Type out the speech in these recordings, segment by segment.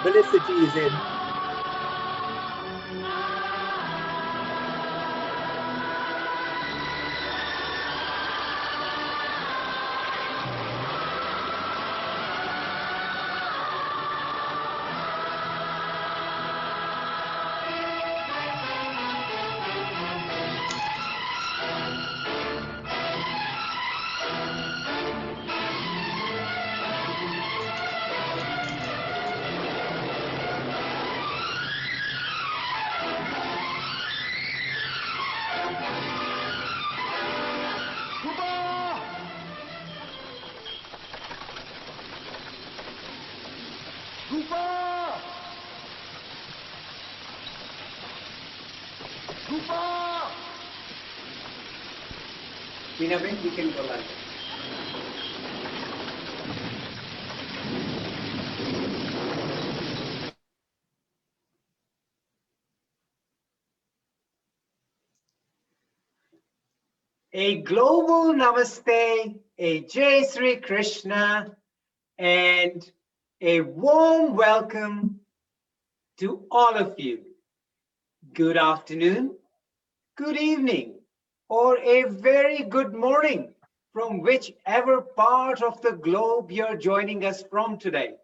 Felicity is in. Vinabin, we can go live. A global namaste, a Jai Sri Krishna, and a warm welcome to all of you. Good afternoon, good evening, or a very good morning from whichever part of the globe you're joining us from today.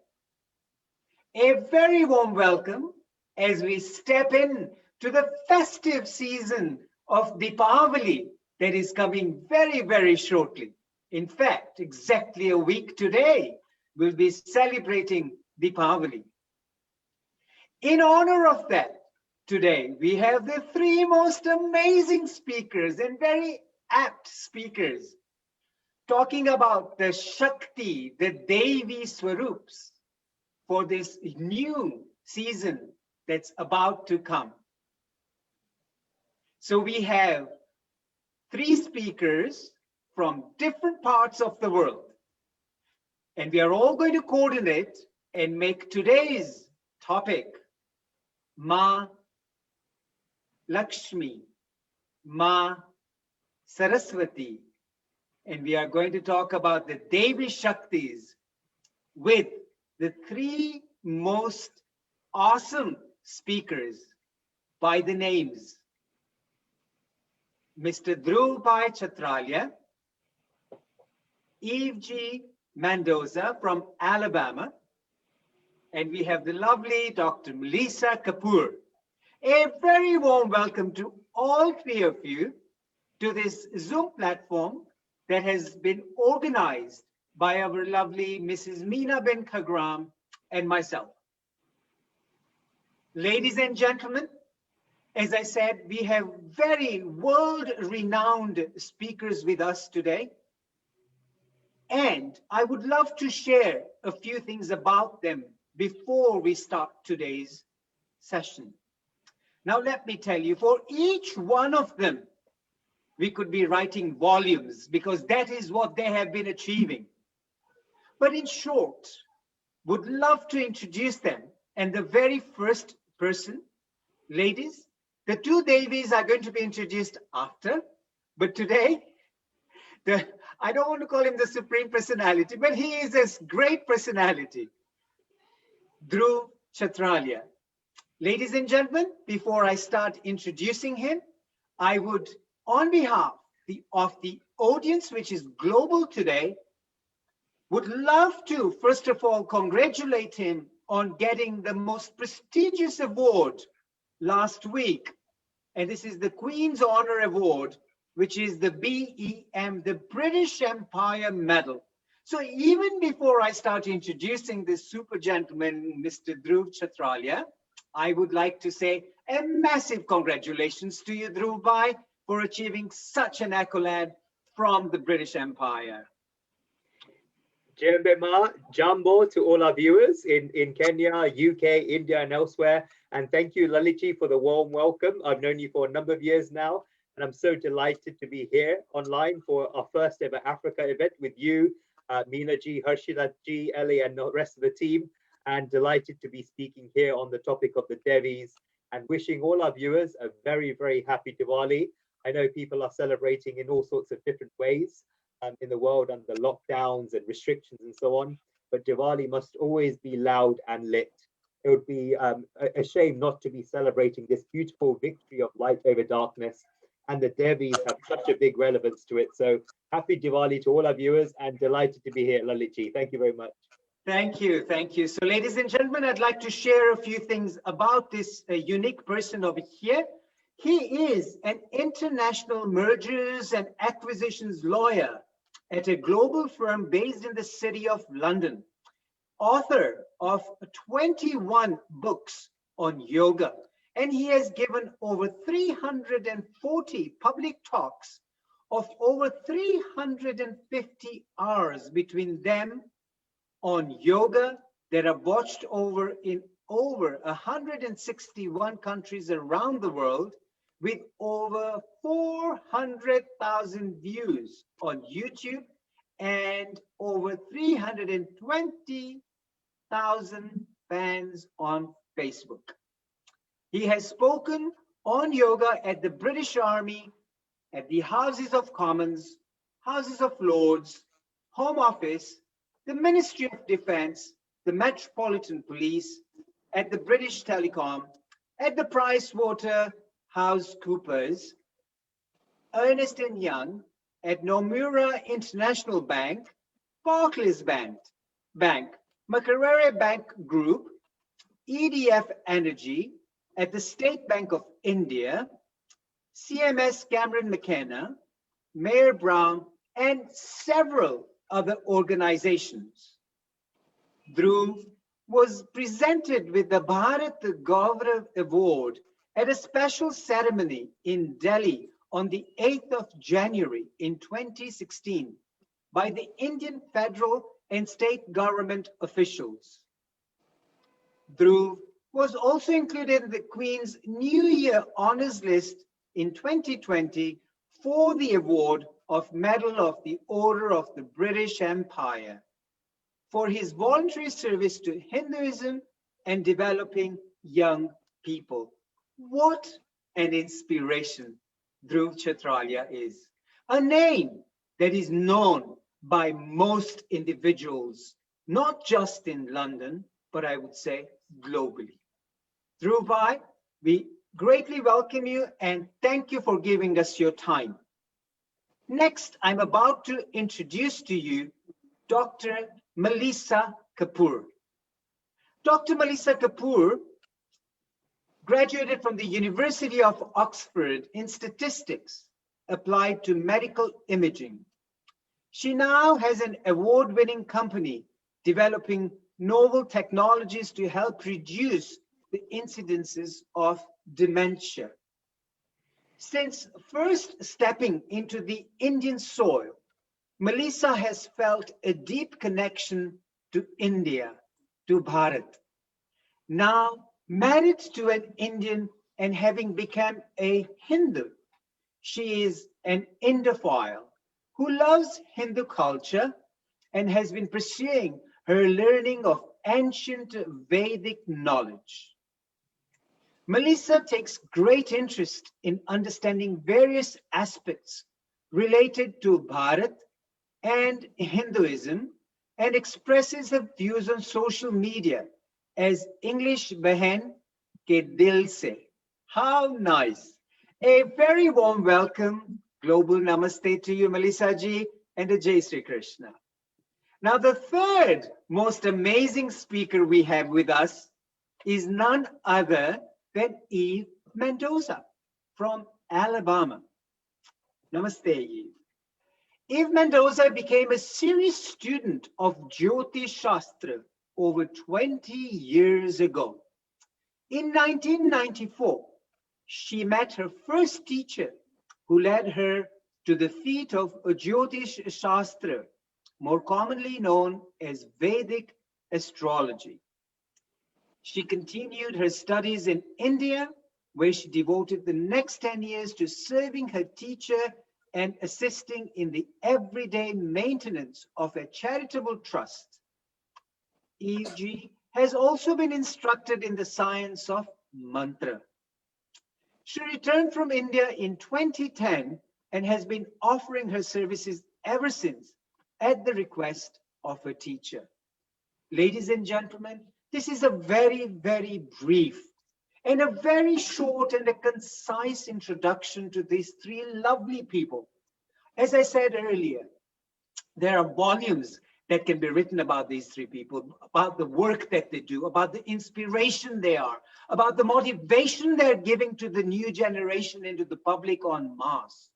A very warm welcome as we step in to the festive season of Deepavali that is coming very, very shortly. In fact, exactly a week today, we'll be celebrating Deepavali. In honor of that, today we have the three most amazing speakers and very apt speakers talking about the Shakti, the Devi Swarups for this new season that's about to come. So we have three speakers from different parts of the world, and we are all going to coordinate and make today's topic Ma Lakshmi, Ma Saraswati, and we are going to talk about the Devi Shaktis with the three most awesome speakers by the names Mr. Dhruv Chartelia, Eve G. Mendoza from Alabama, and we have the lovely Dr. Melissa Kapoor. A very warm welcome to all three of you to this Zoom platform that has been organized by our lovely Mrs. Meena bin Khagram and myself. Ladies and gentlemen, as I said, we have very world-renowned speakers with us today. And I would love to share a few things about them before we start today's session. Now, let me tell you, for each one of them, we could be writing volumes because that is what they have been achieving. But in short, would love to introduce them. And the very first person, ladies, the two Devis are going to be introduced after. But today, I don't want to call him the Supreme Personality, but he is a great personality, Dhruv Chartelia. Ladies and gentlemen, before I start introducing him, I would, on behalf of the audience, which is global today, would love to, first of all, congratulate him on getting the most prestigious award last week. And this is the Queen's Honor Award, which is the BEM, the British Empire Medal. So even before I start introducing this super gentleman, Mr. Dhruv Chartelia, I would like to say a massive congratulations to you, Dhruv Bhai, for achieving such an accolade from the British Empire. Jambema, Jambo to all our viewers in Kenya, UK, India, and elsewhere. And thank you, Lalitji, for the warm welcome. I've known you for a number of years now, and I'm so delighted to be here online for our first ever Africa event with you, Meena ji, Harshila ji, Ellie, and the rest of the team. And delighted to be speaking here on the topic of the Devis and wishing all our viewers a very, very happy Diwali. I know people are celebrating in all sorts of different ways in the world under lockdowns and restrictions and so on, but Diwali must always be loud and lit. it would be a shame not to be celebrating this beautiful victory of light over darkness. And the Devis have such a big relevance to it. So happy Diwali to all our viewers and delighted to be here, Lalitji. Thank you very much. Thank you. Thank you. So ladies and gentlemen, I'd like to share a few things about this unique person over here. He is an international mergers and acquisitions lawyer at a global firm based in the city of London, author of 21 books on yoga, and he has given over 340 public talks of over 350 hours between them on yoga that are watched over in over 161 countries around the world, with over 400,000 views on YouTube and over 320,000 fans on Facebook. He has spoken on yoga at the British Army, at the Houses of Commons, Houses of Lords, Home Office, the Ministry of Defense, the Metropolitan Police, at the British Telecom, at the PricewaterhouseCoopers, Ernst & Young, at Nomura International Bank, Barclays Bank, Macquarie Bank Group, EDF Energy, at the State Bank of India, CMS Cameron McKenna, Mayor Brown, and several other organizations. Dhruv was presented with the Bharat Gaurav Award at a special ceremony in Delhi on the 8th of January in 2016 by the Indian federal and state government officials. Dhruv was also included in the Queen's New Year Honours List in 2020 for the award of Medal of the Order of the British Empire for his voluntary service to Hinduism and developing young people. What an inspiration Dhruv Chartelia is. A name that is known by most individuals, not just in London, but I would say globally. Dhruv bhai, we greatly welcome you and thank you for giving us your time. Next, I'm about to introduce to you Dr. Melissa Kapoor. Dr. Melissa Kapoor graduated from the University of Oxford in statistics applied to medical imaging. She now has an award-winning company developing novel technologies to help reduce the incidences of dementia. Since first stepping into the Indian soil, Melissa has felt a deep connection to India, to Bharat. Now married to an Indian and having become a Hindu, she is an Indophile who loves Hindu culture and has been pursuing her learning of ancient Vedic knowledge. Melissa takes great interest in understanding various aspects related to Bharat and Hinduism and expresses her views on social media as English Behan ke Dil Se. How nice. A very warm welcome, global namaste to you, Melissa ji, and a Jai Sri Krishna. Now, the third most amazing speaker we have with us is none other than Eve Mendoza from Alabama. Namaste, Eve. Eve Mendoza became a serious student of Jyotish Shastra over 20 years ago. In 1994, she met her first teacher who led her to the feet of Jyotish Shastra, more commonly known as Vedic astrology. She continued her studies in India, where she devoted the next 10 years to serving her teacher and assisting in the everyday maintenance of a charitable trust. Eve has also been instructed in the science of mantra. She returned from India in 2010 and has been offering her services ever since at the request of her teacher. Ladies and gentlemen, This is a very, very brief and a very short and a concise introduction to these three lovely people. As I said earlier, there are volumes that can be written about these three people, about the work that they do, about the inspiration they are, about the motivation they're giving to the new generation and to the public en masse.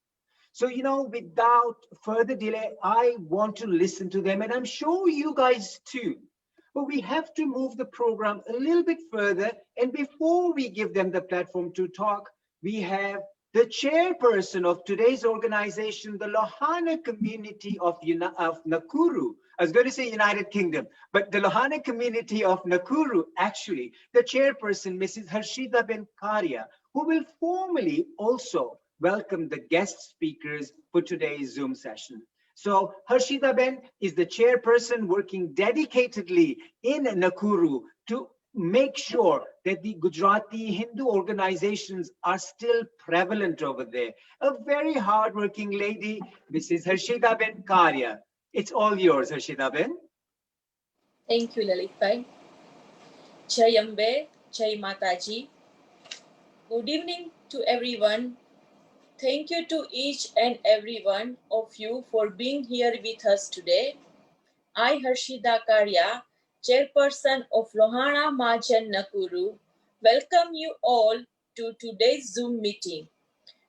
So, without further delay, I want to listen to them, and I'm sure you guys too. But we have to move the program a little bit further. And before we give them the platform to talk, we have the chairperson of today's organization, the Lohana community of Nakuru. I was going to say United Kingdom, but the Lohana community of Nakuru, actually, the chairperson, Mrs. Harshita Ben Karia, who will formally also welcome the guest speakers for today's Zoom session. So Harshita Ben is the chairperson working dedicatedly in Nakuru to make sure that the Gujarati Hindu organizations are still prevalent over there. A very hardworking lady, Mrs. Harshita Ben Karia. It's all yours, Harshita Ben. Thank you, Lalit Bhai. Jai Ambe, Jai Mataji. Good evening to everyone. Thank you to each and every one of you for being here with us today. I, Harshita Karia, chairperson of Lohana Mahajan Nakuru, welcome you all to today's Zoom meeting,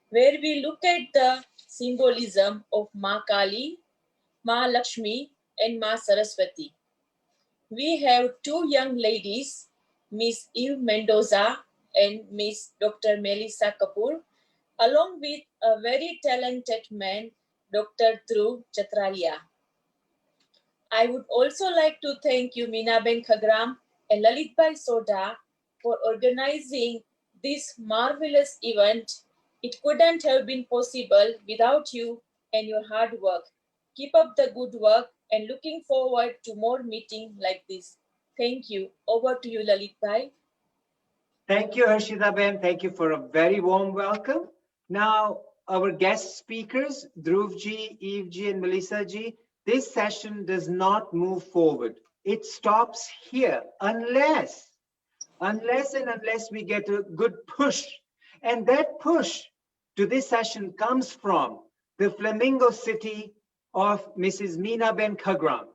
where we look at the symbolism of Ma Kali, Ma Lakshmi, and Ma Saraswati. We have two young ladies, Miss Eve Mendoza and Miss Dr. Melissa Kapoor, along with a very talented man, Dr. Dhruv Chartelia. I would also like to thank you, Minaben Khagram and Lalitbhai Soda, for organizing this marvelous event. It couldn't have been possible without you and your hard work. Keep up the good work and looking forward to more meetings like this. Thank you. Over to you, Lalitbhai. Thank you, Harshita Ben. Thank you for a very warm welcome. Now, our guest speakers, Dhruv ji, Eve ji, and Melissa ji, this session does not move forward. It stops here unless we get a good push. And that push to this session comes from the Flamingo City of Mrs. Meena Ben Khagram.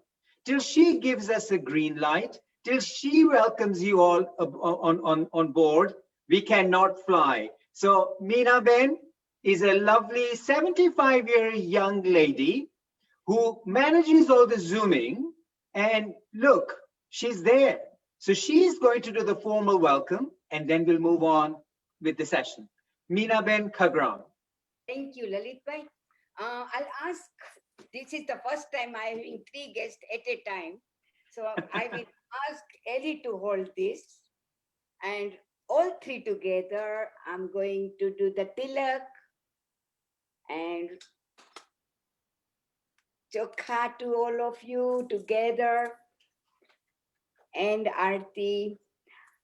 Till she gives us a green light, till she welcomes you all on board, we cannot fly. So Meena Ben is a lovely 75-year young lady who manages all the Zooming, and look, she's there. So she's going to do the formal welcome, and then we'll move on with the session. Meena Ben Khagram. Thank you, Lalit Bhai. I'll ask, this is the first time I'm having three guests at a time. So I will ask Ellie to hold this, and all three together, I'm going to do the tilak and chokha to all of you together, and Aarti.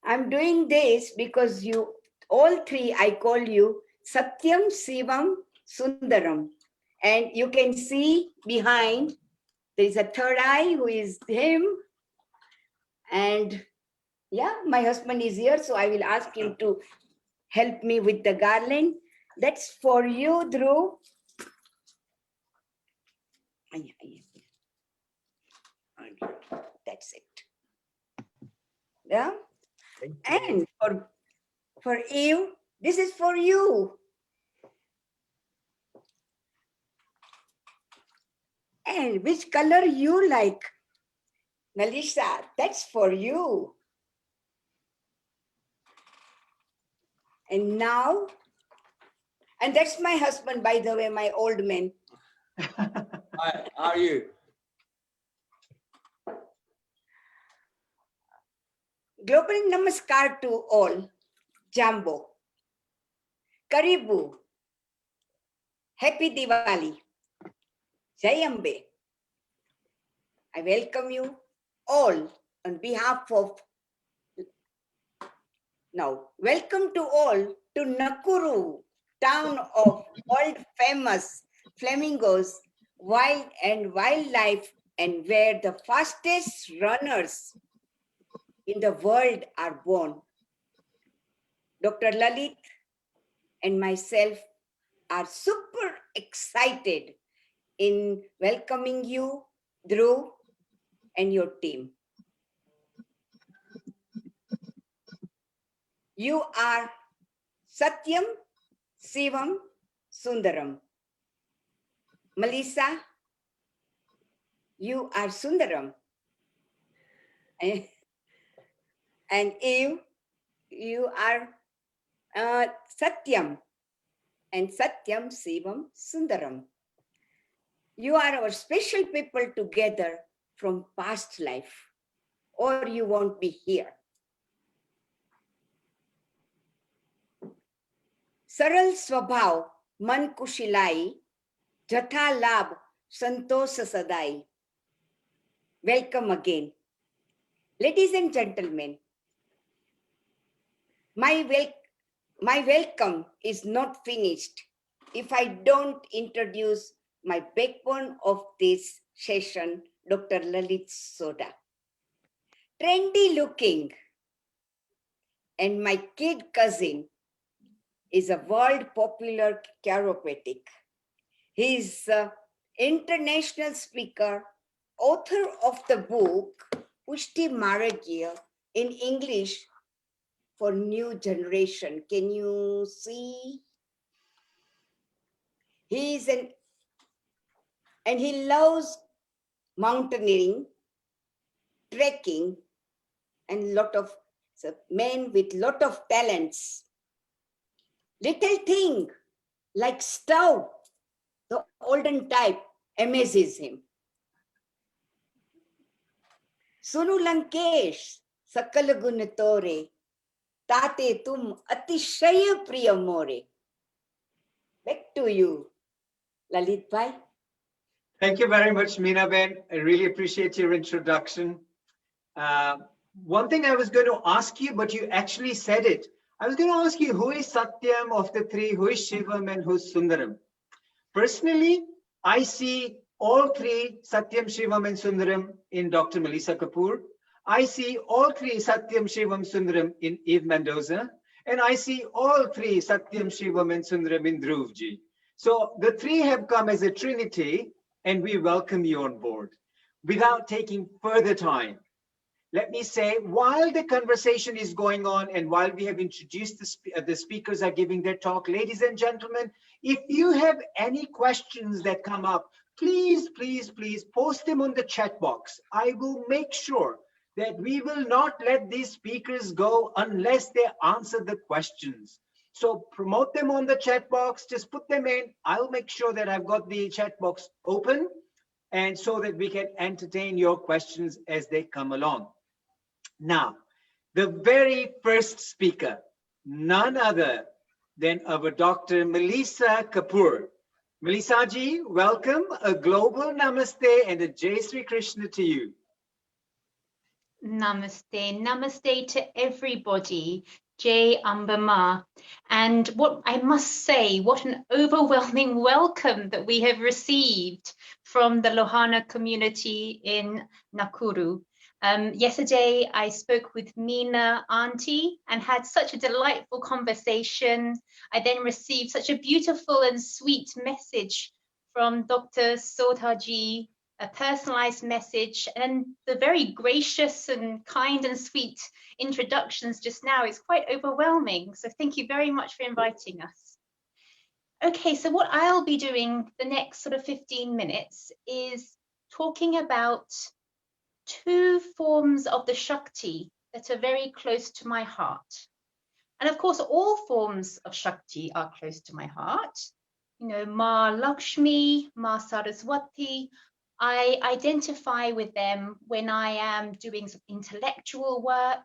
I'm doing this because you, all three, I call you Satyam, Sivam, Sundaram. And you can see behind, there is a third eye who is him. And yeah, my husband is here, so I will ask him to help me with the garland. That's for you, Dhruv. That's it. Yeah. And for Eve, this is for you. And which color you like? Melissa, that's for you. And now, and that's my husband, by the way, my old man. Hi, how are you? Global namaskar to all. Jambo. Karibu. Happy Diwali. Jai Ambe. I welcome you all on behalf of, now, welcome to all to Nakuru, town of world famous flamingos, wild and wildlife, and where the fastest runners in the world are born. Dr. Lalit and myself are super excited in welcoming you, Dhruv, and your team. You are Satyam, Shivam, Sundaram. Melissa, you are Sundaram. And Eve, you are Satyam. And Satyam, Shivam, Sundaram. You are our special people together from past life, or you won't be here. सरल स्वभाव मन कुशिलाई, जथा लाभ संतोष सदाई. Welcome again. Ladies and gentlemen, my welcome is not finished if I don't introduce my backbone of this session, Dr. Lalit Soda. Trendy looking, and my kid cousin is a world popular chiropractic. He is an international speaker, author of the book Pushti Maragya in English for new generation. Can you see? He loves mountaineering, trekking, and man with lot of talents. Little thing like stove, the olden type, amazes him. Sunu Lankesh, Sakal Gunatore, Tate tum atishaya priya more. Back to you, Lalit Bhai. Thank you very much, Meena Ben. I really appreciate your introduction. One thing I was going to ask you, but you actually said it. I was going to ask you, who is Satyam of the three, who is Shivam, and who's Sundaram? Personally, I see all three, Satyam, Shivam, and Sundaram, in Dr. Melissa Kapoor. I see all three, Satyam, Shivam, Sundaram, in Eve Mendoza. And I see all three, Satyam, Shivam, and Sundaram, in Dhruv ji. So the three have come as a trinity, and we welcome you on board. Without taking further time, let me say, while the conversation is going on and while we have introduced the speakers are giving their talk, ladies and gentlemen, if you have any questions that come up, please, please, please post them on the chat box. I will make sure that we will not let these speakers go unless they answer the questions. So promote them on the chat box, just put them in. I'll make sure that I've got the chat box open, and so that we can entertain your questions as they come along. Now, the very first speaker, none other than our Dr. Melissa Kapoor. Melissa ji, welcome. A global namaste and a Jai Sri Krishna to you. Namaste. Namaste to everybody. Jai Ambama. And what I must say, what an overwhelming welcome that we have received from the Lohana community in Nakuru. Yesterday, I spoke with Meena Auntie and had such a delightful conversation. I then received such a beautiful and sweet message from Dr. Sodhaji, a personalized message, and the very gracious and kind and sweet introductions just now is quite overwhelming. So thank you very much for inviting us. Okay, so what I'll be doing the next sort of 15 minutes is talking about two forms of the Shakti that are very close to my heart. And of course, all forms of Shakti are close to my heart. You know, Ma Lakshmi, Ma Saraswati, I identify with them when I am doing some intellectual work,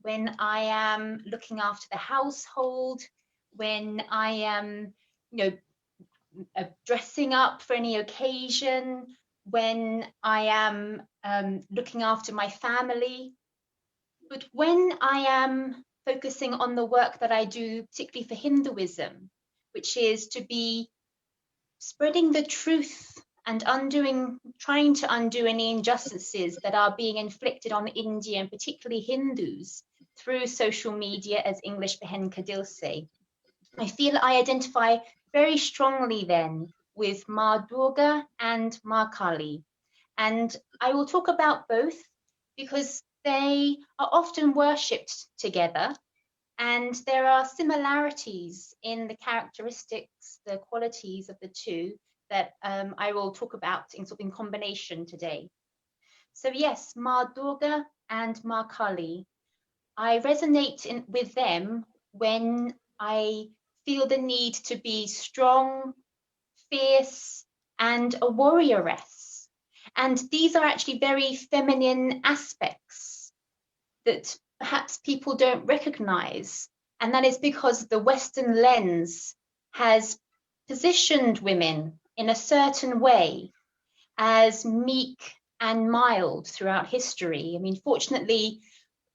when I am looking after the household, when I am, you know, dressing up for any occasion, when I am looking after my family. But when I am focusing on the work that I do, particularly for Hinduism, which is to be spreading the truth and trying to undo any injustices that are being inflicted on India and particularly Hindus through social media, as English Behen Kadil say. I feel I identify very strongly then with Ma Durga and Ma Kali. And I will talk about both because they are often worshipped together, and there are similarities in the characteristics, the qualities of the two that I will talk about in combination today. So yes, Ma Durga and Ma Kali. I resonate with them when I feel the need to be strong, fierce, and a warrioress. And these are actually very feminine aspects that perhaps people don't recognize. And that is because the Western lens has positioned women in a certain way as meek and mild throughout history. I mean, fortunately,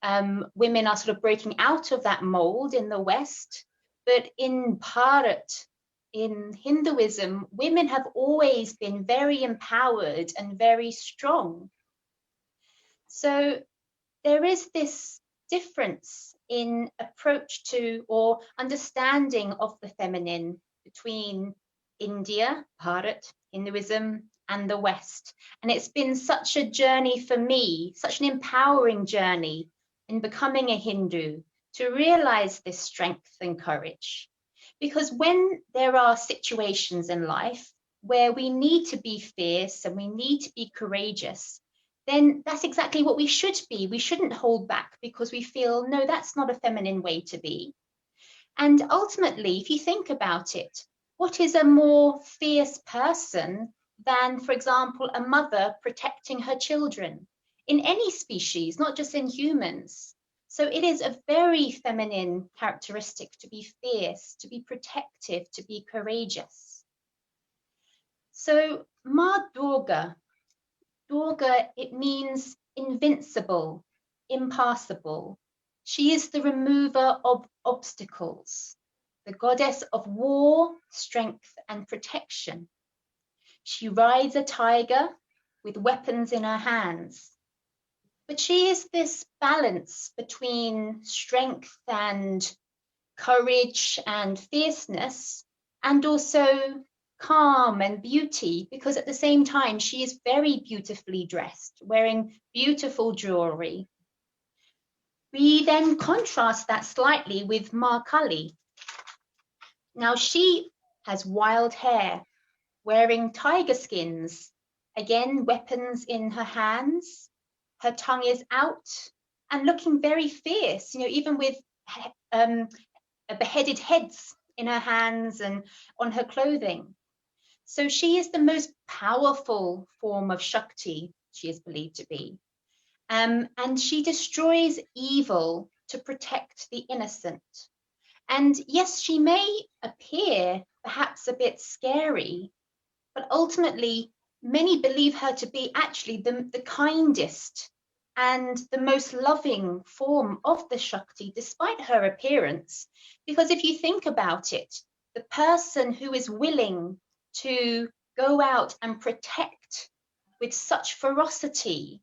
women are sort of breaking out of that mold in the West, but in Bharat, in Hinduism, women have always been very empowered and very strong. So there is this difference in approach to or understanding of the feminine between India, Bharat, Hinduism, and the West. And it's been such a journey for me, such an empowering journey in becoming a Hindu to realize this strength and courage. Because when there are situations in life where we need to be fierce and we need to be courageous, then that's exactly what we should be. We shouldn't hold back because we feel, no, that's not a feminine way to be. And ultimately, if you think about it, what is a more fierce person than, for example, a mother protecting her children in any species, not just in humans? So it is a very feminine characteristic to be fierce, to be protective, to be courageous. So Ma Durga, it means invincible, impassable. She is the remover of obstacles, the goddess of war, strength, and protection. She rides a tiger with weapons in her hands. But she is this balance between strength and courage and fierceness, and also calm and beauty, because at the same time she is very beautifully dressed, wearing beautiful jewelry. We then contrast that slightly with Ma Kali. Now she has wild hair, wearing tiger skins, again weapons in her hands, her tongue is out, and looking very fierce, even with beheaded heads in her hands and on her clothing. So she is the most powerful form of Shakti, she is believed to be. And she destroys evil to protect the innocent. And yes, she may appear perhaps a bit scary, but ultimately many believe her to be actually the kindest and the most loving form of the Shakti, despite her appearance. Because if you think about it, the person who is willing to go out and protect with such ferocity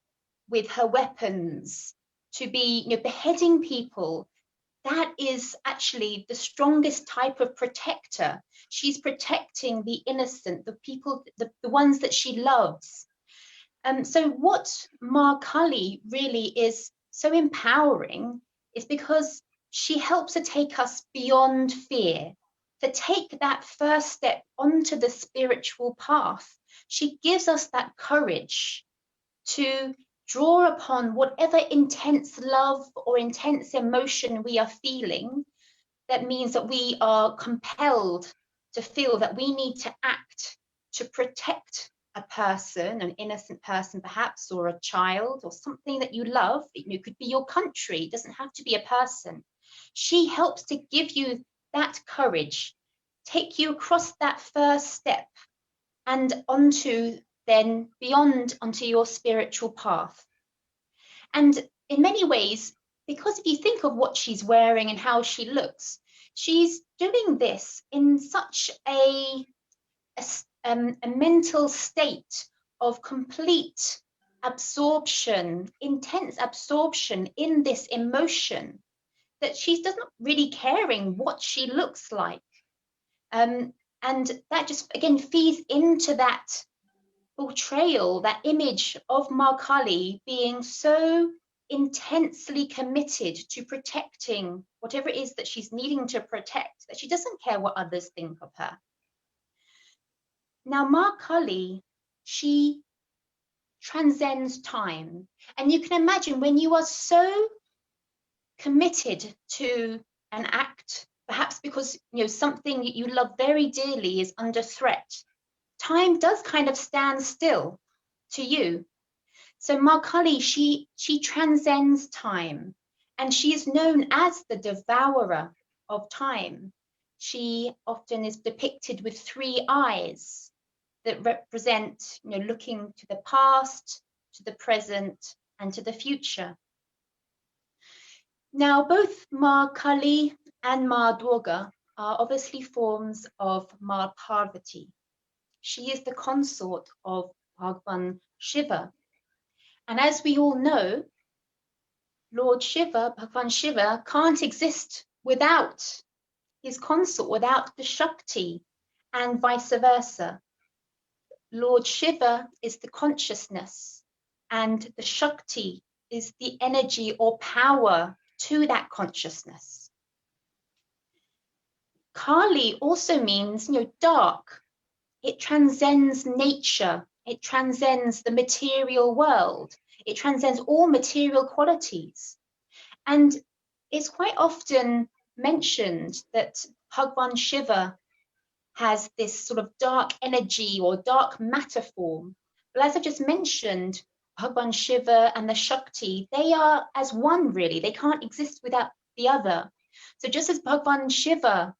with her weapons, to be beheading people, that is actually the strongest type of protector. She's protecting the innocent, the people, the ones that she loves. So what Ma Kali really is so empowering is because she helps to take us beyond fear, to take that first step onto the spiritual path. She gives us that courage to draw upon whatever intense love or intense emotion we are feeling. That means that we are compelled to feel that we need to act to protect a person, an innocent person perhaps, or a child, or something that you love. It could be your country, it doesn't have to be a person. She helps to give you that courage, take you across that first step and onto then beyond onto your spiritual path. And in many ways, because if you think of what she's wearing and how she looks, she's doing this in such a a mental state of complete absorption, intense absorption in this emotion, that she's not really caring what she looks like. And that just, again, feeds into that portrayal, that image of Ma Kali being so intensely committed to protecting whatever it is that she's needing to protect, that she doesn't care what others think of her. Now, Ma Kali, she transcends time. And you can imagine when you are so committed to an act, perhaps because something you love very dearly is under threat, time does kind of stand still to you. So Ma Kali, she transcends time, and she is known as the devourer of time. She often is depicted with 3 eyes that represent, looking to the past, to the present, and to the future. Now, both Ma Kali and Ma Durga are obviously forms of Ma Parvati. She is the consort of Bhagwan Shiva. And as we all know, Lord Shiva, Bhagwan Shiva, can't exist without his consort, without the Shakti, and vice versa. Lord Shiva is the consciousness, and the Shakti is the energy or power to that consciousness. Kali also means, dark. It transcends nature. It transcends the material world. It transcends all material qualities. And it's quite often mentioned that Bhagwan Shiva has this sort of dark energy or dark matter form. But as I just mentioned, Bhagwan Shiva and the Shakti, they are as one, really. They can't exist without the other. So just as Bhagwan Shiva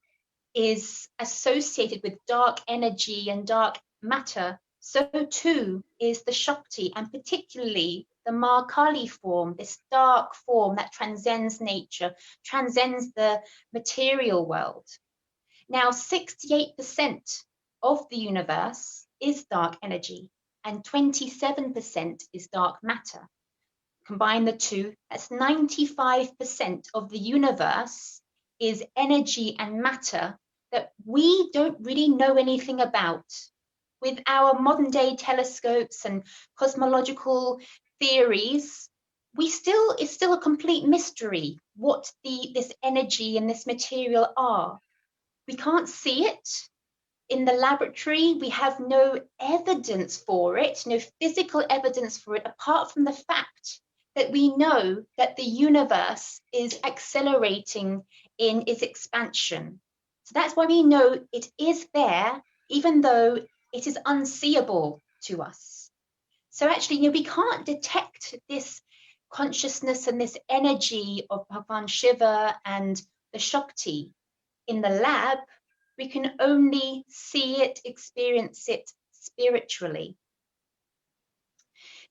is associated with dark energy and dark matter, so too is the Shakti, and particularly the Ma Kali form, this dark form that transcends nature, transcends the material world. Now, 68% of the universe is dark energy, and 27% is dark matter. Combine the two, that's 95% of the universe is energy and matter that we don't really know anything about. With our modern day telescopes and cosmological theories, it's still a complete mystery what this energy and this material are. We can't see it in the laboratory. We have no evidence for it, no physical evidence for it, apart from the fact that we know that the universe is accelerating in its expansion. So that's why we know it is there, even though it is unseeable to us. So actually, we can't detect this consciousness and this energy of Bhagwan Shiva and the Shakti in the lab. We can only see it, experience it spiritually.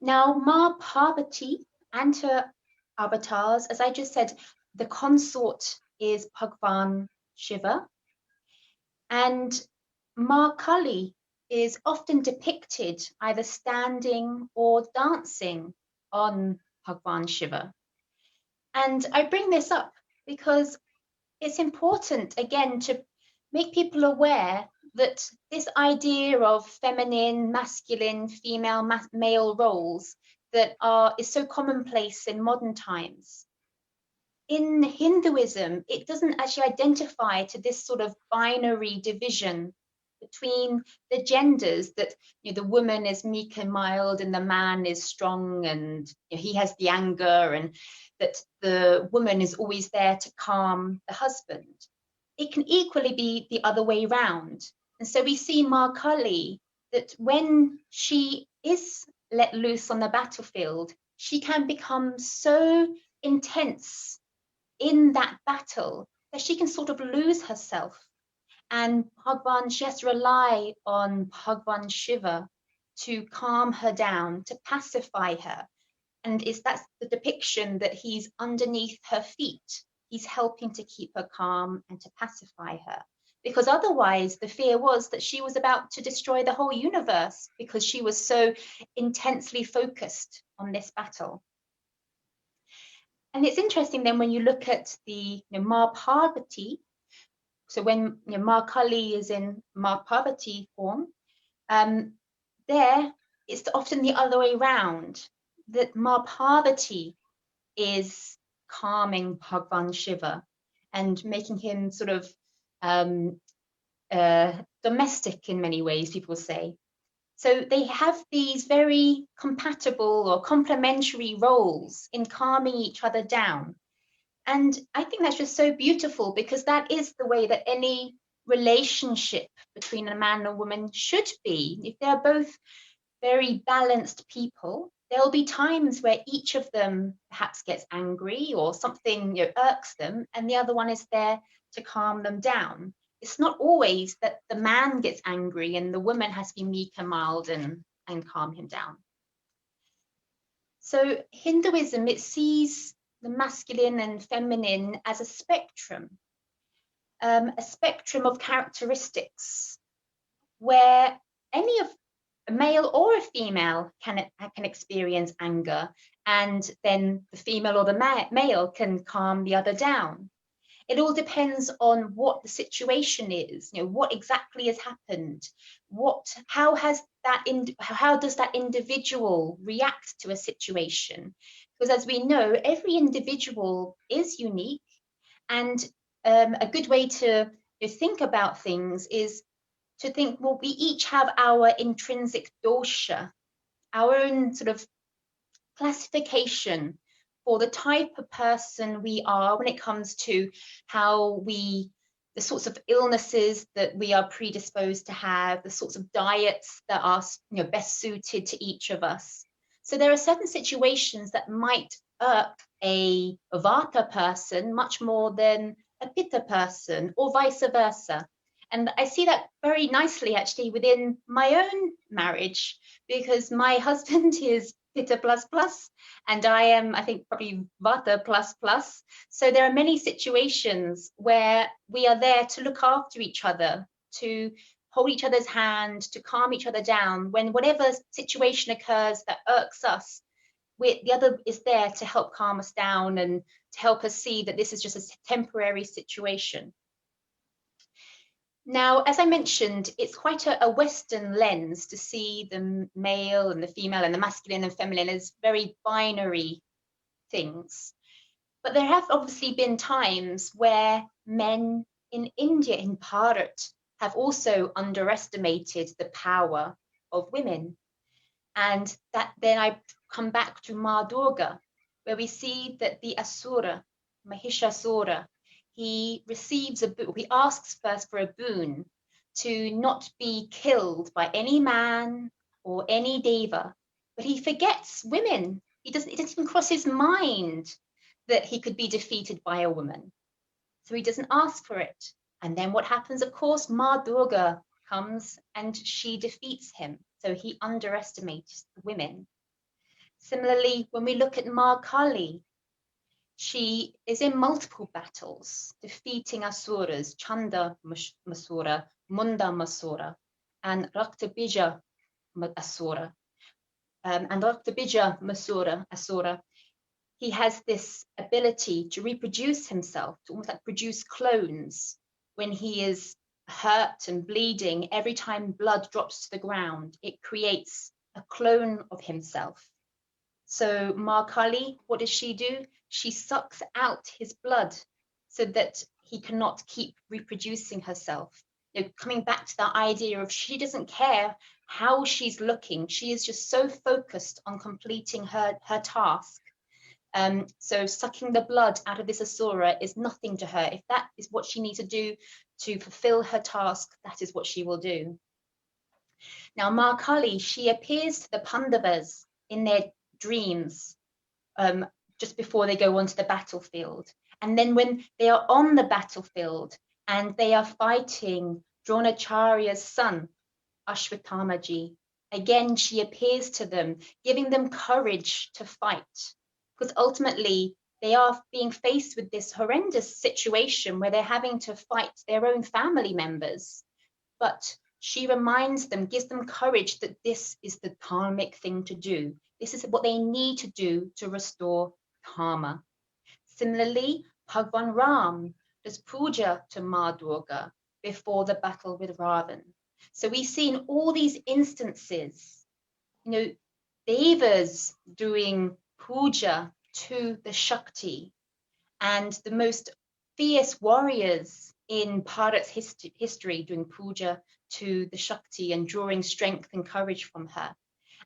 Now, Ma Parvati and her avatars, as I just said, the consort is Bhagwan Shiva, and Ma Kali is often depicted either standing or dancing on Bhagwan Shiva. And I bring this up because it's important, again, to make people aware that this idea of feminine, masculine, female, male roles that is so commonplace in modern times. In Hinduism, it doesn't actually identify to this sort of binary division between the genders, that the woman is meek and mild and the man is strong and he has the anger, and that the woman is always there to calm the husband. It can equally be the other way round. And so we see Ma Kali, that when she is let loose on the battlefield, she can become so intense in that battle that she can sort of lose herself. And she has to rely on Bhagwan Shiva to calm her down, to pacify her. And that's the depiction that he's underneath her feet. He's helping to keep her calm and to pacify her. because otherwise the fear was that she was about to destroy the whole universe because she was so intensely focused on this battle. And it's interesting then when you look at the Ma Parvati, so when Ma Kali is in Ma Parvati form, there it's often the other way around, that Ma Parvati is calming Bhagwan Shiva and making him sort of domestic in many ways, people say. So they have these very compatible or complementary roles in calming each other down. And I think that's just so beautiful, because that is the way that any relationship between a man and a woman should be. If they're both very balanced people, there'll be times where each of them perhaps gets angry or something irks them, and the other one is there to calm them down. It's not always that the man gets angry and the woman has to be meek and mild and calm him down. So Hinduism, it sees the masculine and feminine as a spectrum of characteristics, where any of a male or a female can experience anger, and then the female or the male can calm the other down. It all depends on what the situation is, what exactly has happened, how does that individual react to a situation? Because as we know, every individual is unique, and a good way to think about things is to think, well, we each have our intrinsic dosha, our own sort of classification for the type of person we are when it comes to the sorts of illnesses that we are predisposed to have, the sorts of diets that are best suited to each of us. So there are certain situations that might irk a Vata person much more than a Pitta person, or vice versa. And I see that very nicely actually within my own marriage, because my husband is Pitta ++, and I am, I think, probably Vata ++. So there are many situations where we are there to look after each other, to hold each other's hand, to calm each other down. When whatever situation occurs that irks us, the other is there to help calm us down and to help us see that this is just a temporary situation. Now, as I mentioned, it's quite a Western lens to see the male and the female and the masculine and feminine as very binary things. But there have obviously been times where men in India, in Bharat, have also underestimated the power of women. And that then I come back to Ma Durga, where we see that the Asura, Mahishasura, he asks first for a boon to not be killed by any man or any deva, but he forgets women. It doesn't even cross his mind that he could be defeated by a woman. So he doesn't ask for it. And then what happens, of course, Ma Durga comes and she defeats him. So he underestimates the women. Similarly, when we look at Ma Kali, she is in multiple battles, defeating Asuras, Chanda Masura, Munda Masura, and Raktabija Asura. And Raktabija Masura, Asura, he has this ability to reproduce himself, to almost like produce clones. When he is hurt and bleeding, every time blood drops to the ground, it creates a clone of himself. So Ma Kali, what does she do? She sucks out his blood so that he cannot keep reproducing herself. Coming back to that idea of she doesn't care how she's looking. She is just so focused on completing her task. So sucking the blood out of this Asura is nothing to her. If that is what she needs to do to fulfill her task, that is what she will do. Now, Ma Kali, she appears to the Pandavas in their dreams just before they go onto the battlefield. And then when they are on the battlefield and they are fighting Dronacharya's son, Ashwatthamaji, again, she appears to them, giving them courage to fight. Because ultimately, they are being faced with this horrendous situation where they're having to fight their own family members. But she reminds them, gives them courage that this is the karmic thing to do. This is what they need to do to restore karma. Similarly, Bhagwan Ram does puja to Ma Durga before the battle with Ravan. So we see in all these instances, devas doing puja to the Shakti, and the most fierce warriors in Bharat's history doing puja to the Shakti and drawing strength and courage from her.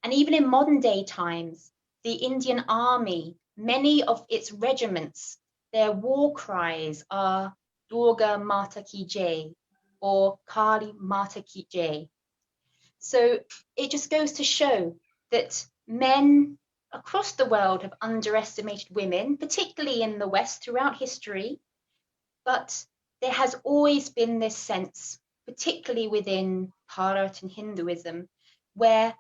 And even in modern day times, the Indian army, many of its regiments, their war cries are Durga Mata Ki Jai or Kali Mata Ki Jai. So it just goes to show that men across the world have underestimated women, particularly in the West throughout history. But there has always been this sense, particularly within Bharat and Hinduism, where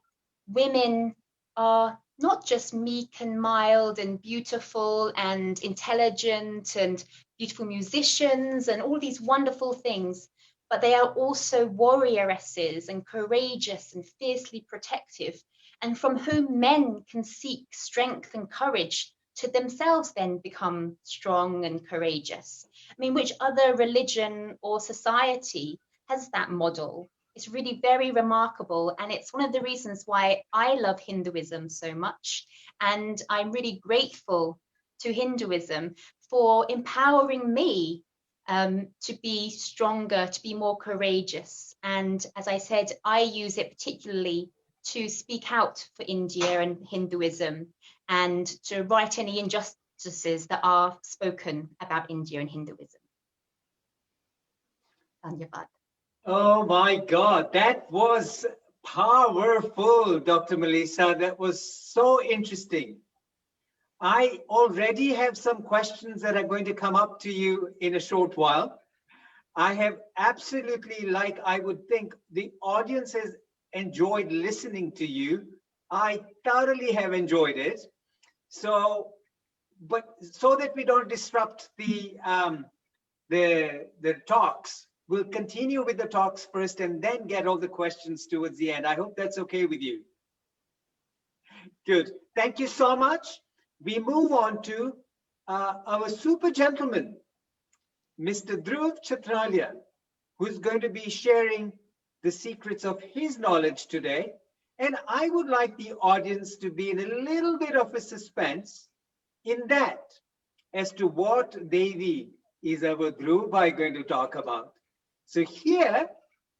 women are not just meek and mild and beautiful and intelligent and beautiful musicians and all these wonderful things, but they are also warrioresses and courageous and fiercely protective, and from whom men can seek strength and courage to themselves then become strong and courageous. I mean, which other religion or society has that model? It's really very remarkable, and it's one of the reasons why I love Hinduism so much. And I'm really grateful to Hinduism for empowering me to be stronger, to be more courageous. And as I said, I use it particularly to speak out for India and Hinduism, and to right any injustices that are spoken about India and Hinduism. Dhanyavad. Oh my God, that was powerful, Dr. Melissa. That was so interesting. I already have some questions that are going to come up to you in a short while. I have absolutely, like I would think, the audience has enjoyed listening to you. I thoroughly have enjoyed it. So, but so that we don't disrupt the talks, we'll continue with the talks first and then get all the questions towards the end. I hope that's okay with you. Good. Thank you so much. We move on to our super gentleman, Mr. Dhruv Chartelia, who's going to be sharing the secrets of his knowledge today. And I would like the audience to be in a little bit of a suspense in that as to what Devi is our Dhruv Bhai going to talk about. So here,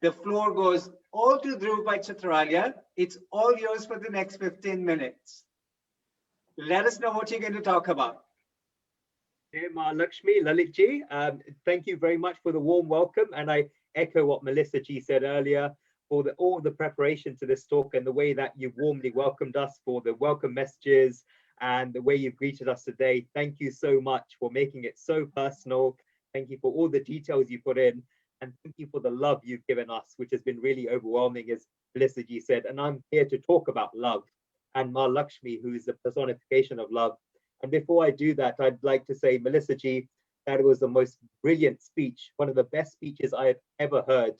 the floor goes all to Dhruv Bhai Chartelia. It's all yours for the next 15 minutes. Let us know what you're going to talk about. Hey, Ma Lakshmi, Lalit ji, thank you very much for the warm welcome. And I echo what Melissa ji said earlier for all the preparation to this talk and the way that you warmly welcomed us, for the welcome messages and the way you've greeted us today. Thank you so much for making it so personal. Thank you for all the details you put in. And thank you for the love you've given us, which has been really overwhelming, as Melissa ji said. And I'm here to talk about love and Ma Lakshmi, who is the personification of love. And before I do that, I'd like to say, Melissa ji, that it was the most brilliant speech, one of the best speeches I have ever heard.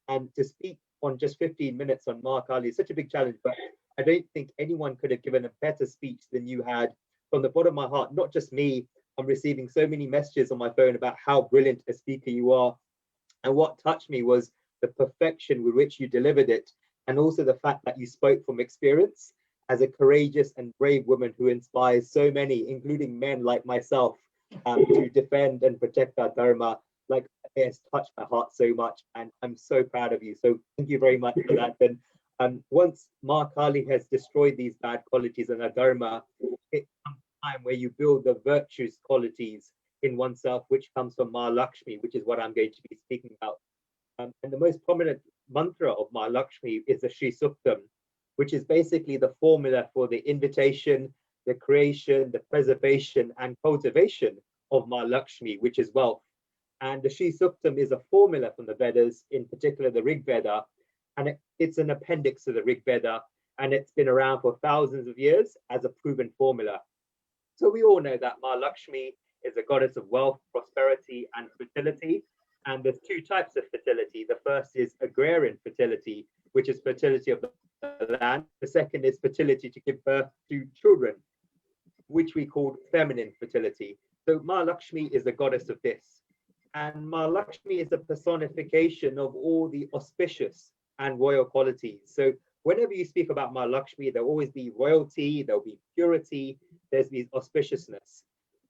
And to speak on just 15 minutes on Ma Kali is such a big challenge, but I don't think anyone could have given a better speech than you had. From the bottom of my heart, not just me, I'm receiving so many messages on my phone about how brilliant a speaker you are. And what touched me was the perfection with which you delivered it, and also the fact that you spoke from experience as a courageous and brave woman who inspires so many, including men like myself, to defend and protect our dharma. Like, it has touched my heart so much, and I'm so proud of you. So thank you very much for that. And once Ma Kali has destroyed these bad qualities in our dharma, it comes a time where you build the virtuous qualities in oneself, which comes from Ma Lakshmi, which is what I'm going to be speaking about. And the most prominent mantra of Ma Lakshmi is the Sri Suktam, which is basically the formula for the invitation, the creation, the preservation, and cultivation of Ma Lakshmi, which is wealth. And the Sri Suktam is a formula from the Vedas, in particular the Rig Veda, and it's an appendix to the Rig Veda, and it's been around for thousands of years as a proven formula. So we all know that Ma Lakshmi is a goddess of wealth, prosperity, and fertility. And there's two types of fertility. The first is agrarian fertility, which is fertility of the land. The second is fertility to give birth to children, which we call feminine fertility. So Ma Lakshmi is the goddess of this. And Ma Lakshmi is a personification of all the auspicious and royal qualities. So whenever you speak about Ma Lakshmi, there'll always be royalty, there'll be purity, there's these auspiciousness.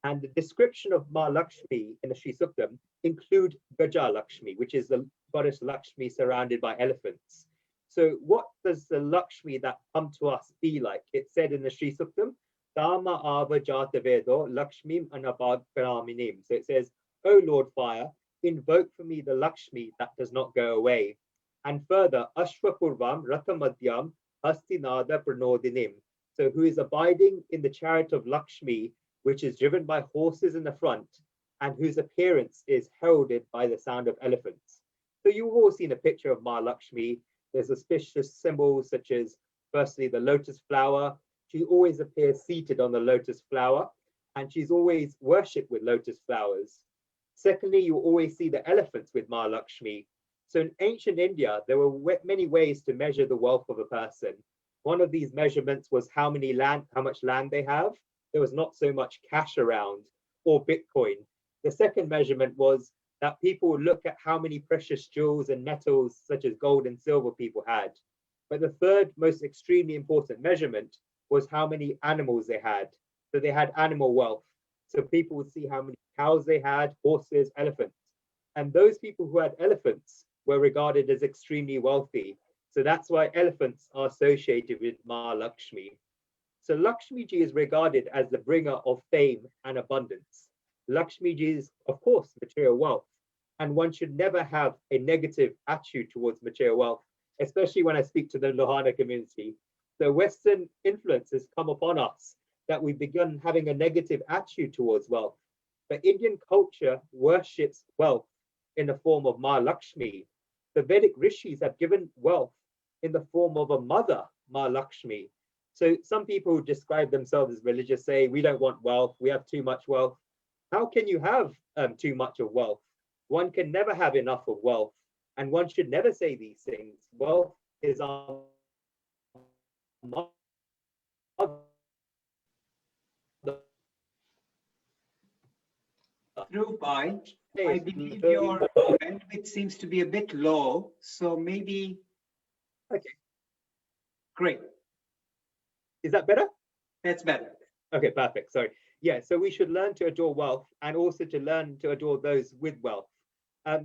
And the description of Ma Lakshmi in the Sri Suktam include Gaja Lakshmi, which is the goddess Lakshmi surrounded by elephants. So what does the Lakshmi that come to us be like? It said in the Sri Suktam, Dama Ava Jata Vedo Lakshmim Anabad Paraminim. So it says, O Lord Fire, invoke for me the Lakshmi that does not go away. And further, Ashwapurvam Rathamadhyam Hastinada Pranodinim. So who is abiding in the chariot of Lakshmi, which is driven by horses in the front, and whose appearance is heralded by the sound of elephants. So you've all seen a picture of Ma Lakshmi. There's auspicious symbols such as, firstly, the lotus flower. She always appears seated on the lotus flower, and she's always worshipped with lotus flowers. Secondly, you always see the elephants with Ma Lakshmi. So in ancient India, there were many ways to measure the wealth of a person. One of these measurements was how much land they have. There was not so much cash around or Bitcoin. The second measurement was that people would look at how many precious jewels and metals such as gold and silver people had. But the third most extremely important measurement was how many animals they had. So they had animal wealth. So people would see how many cows they had, horses, elephants. And those people who had elephants were regarded as extremely wealthy. So that's why elephants are associated with Ma Lakshmi. So Lakshmi Ji is regarded as the bringer of fame and abundance. Lakshmi Ji is, of course, material wealth. And one should never have a negative attitude towards material wealth, especially when I speak to the Lohana community. The Western influence has come upon us that we've begun having a negative attitude towards wealth. But Indian culture worships wealth in the form of Ma Lakshmi. The Vedic rishis have given wealth in the form of a mother, Ma Lakshmi. So some people who describe themselves as religious say, we don't want wealth, we have too much wealth. How can you have too much of wealth? One can never have enough of wealth, and one should never say these things. Wealth is our mother. Dhruv bhai, I believe your bandwidth seems to be a bit low, so maybe. Okay. Great. Is that better? That's better. Okay, perfect. Sorry. Yeah, so we should learn to adore wealth and also to learn to adore those with wealth.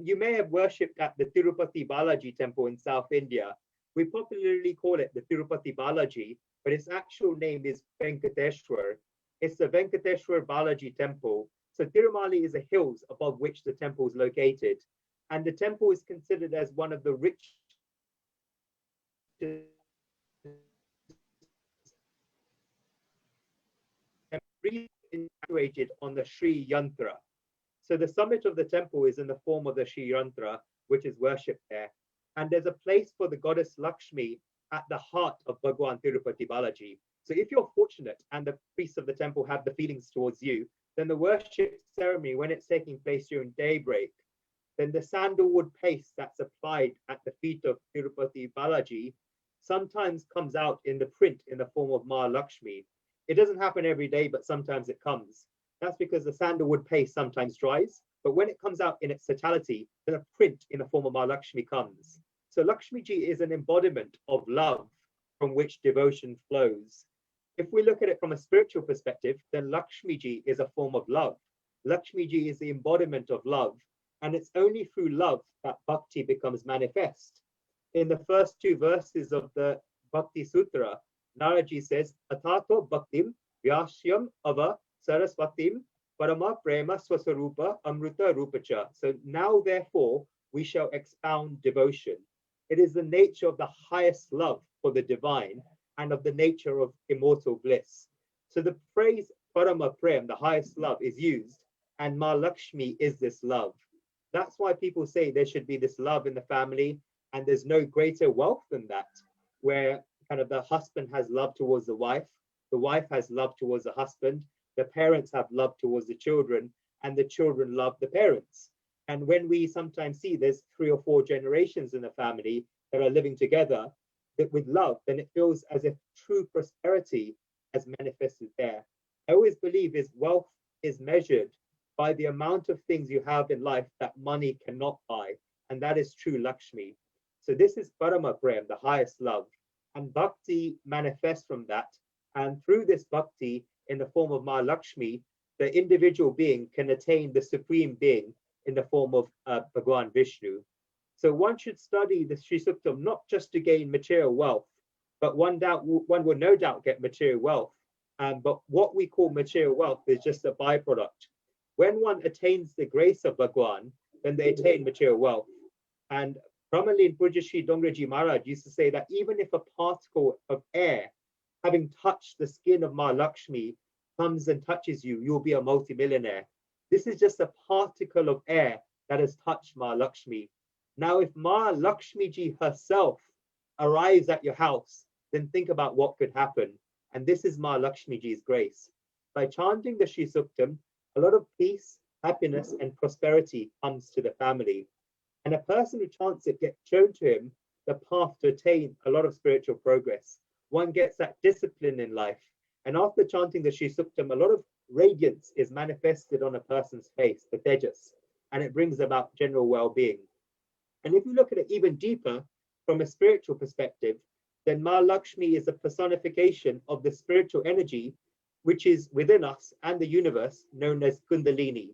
You may have worshipped at the Tirupati Balaji temple in South India. We popularly call it the Tirupati Balaji, but its actual name is Venkateshwar. It's the Venkateshwar Balaji temple. So Tirumali is the hills above which the temple is located. And the temple is considered as one of the richest situated on the Sri Yantra. So the summit of the temple is in the form of the Sri Yantra, which is worshipped there. And there's a place for the goddess Lakshmi at the heart of Bhagwan Tirupati Balaji. So if you're fortunate and the priests of the temple have the feelings towards you, then the worship ceremony, when it's taking place during daybreak, then the sandalwood paste that's applied at the feet of Tirupati Balaji sometimes comes out in the print in the form of Ma Lakshmi. It doesn't happen every day, but sometimes it comes. That's because the sandalwood paste sometimes dries, but when it comes out in its totality, then a print in the form of Ma Lakshmi comes. So Lakshmi Ji is an embodiment of love from which devotion flows. If we look at it from a spiritual perspective, then Lakshmi Ji is a form of love. Lakshmi Ji is the embodiment of love, and it's only through love that bhakti becomes manifest. In the first two verses of the Bhakti Sutra, Naraji says, Atato Bhaktim Vyasyam Ava Saraswatim Parama Prema Swaswarupa Amruta Rupacha. So now, therefore, we shall expound devotion. It is the nature of the highest love for the divine and of the nature of immortal bliss. So the phrase Parama Prem, the highest love, is used, and Ma Lakshmi is this love. That's why people say there should be this love in the family, and there's no greater wealth than that, where kind of the husband has love towards the wife has love towards the husband, the parents have love towards the children, and the children love the parents. And when we sometimes see there's 3 or 4 generations in a family that are living together with love, then it feels as if true prosperity has manifested there. I always believe is wealth is measured by the amount of things you have in life that money cannot buy, and that is true Lakshmi. So this is Parama Prem, the highest love, and Bhakti manifests from that. And through this Bhakti, in the form of Ma Lakshmi, the individual being can attain the supreme being in the form of Bhagwan Vishnu. So one should study the Sri Suktam not just to gain material wealth, but one will no doubt get material wealth. But what we call material wealth is just a byproduct. When one attains the grace of Bhagwan, then they attain material wealth. And Brahmalin Pujashri Dongraji Maharaj used to say that even if a particle of air having touched the skin of Ma Lakshmi comes and touches you, you'll be a multimillionaire. This is just a particle of air that has touched Ma Lakshmi. Now, if Ma Lakshmi ji herself arrives at your house, then think about what could happen. And this is Ma Lakshmi ji's grace. By chanting the Sri Suktam, a lot of peace, happiness, and prosperity comes to the family. And a person who chants it gets shown to him the path to attain a lot of spiritual progress. One gets that discipline in life. And after chanting the Sri Suktam, a lot of radiance is manifested on a person's face, the tejas, and it brings about general well-being. And if you look at it even deeper from a spiritual perspective, then Ma Lakshmi is a personification of the spiritual energy which is within us and the universe, known as Kundalini.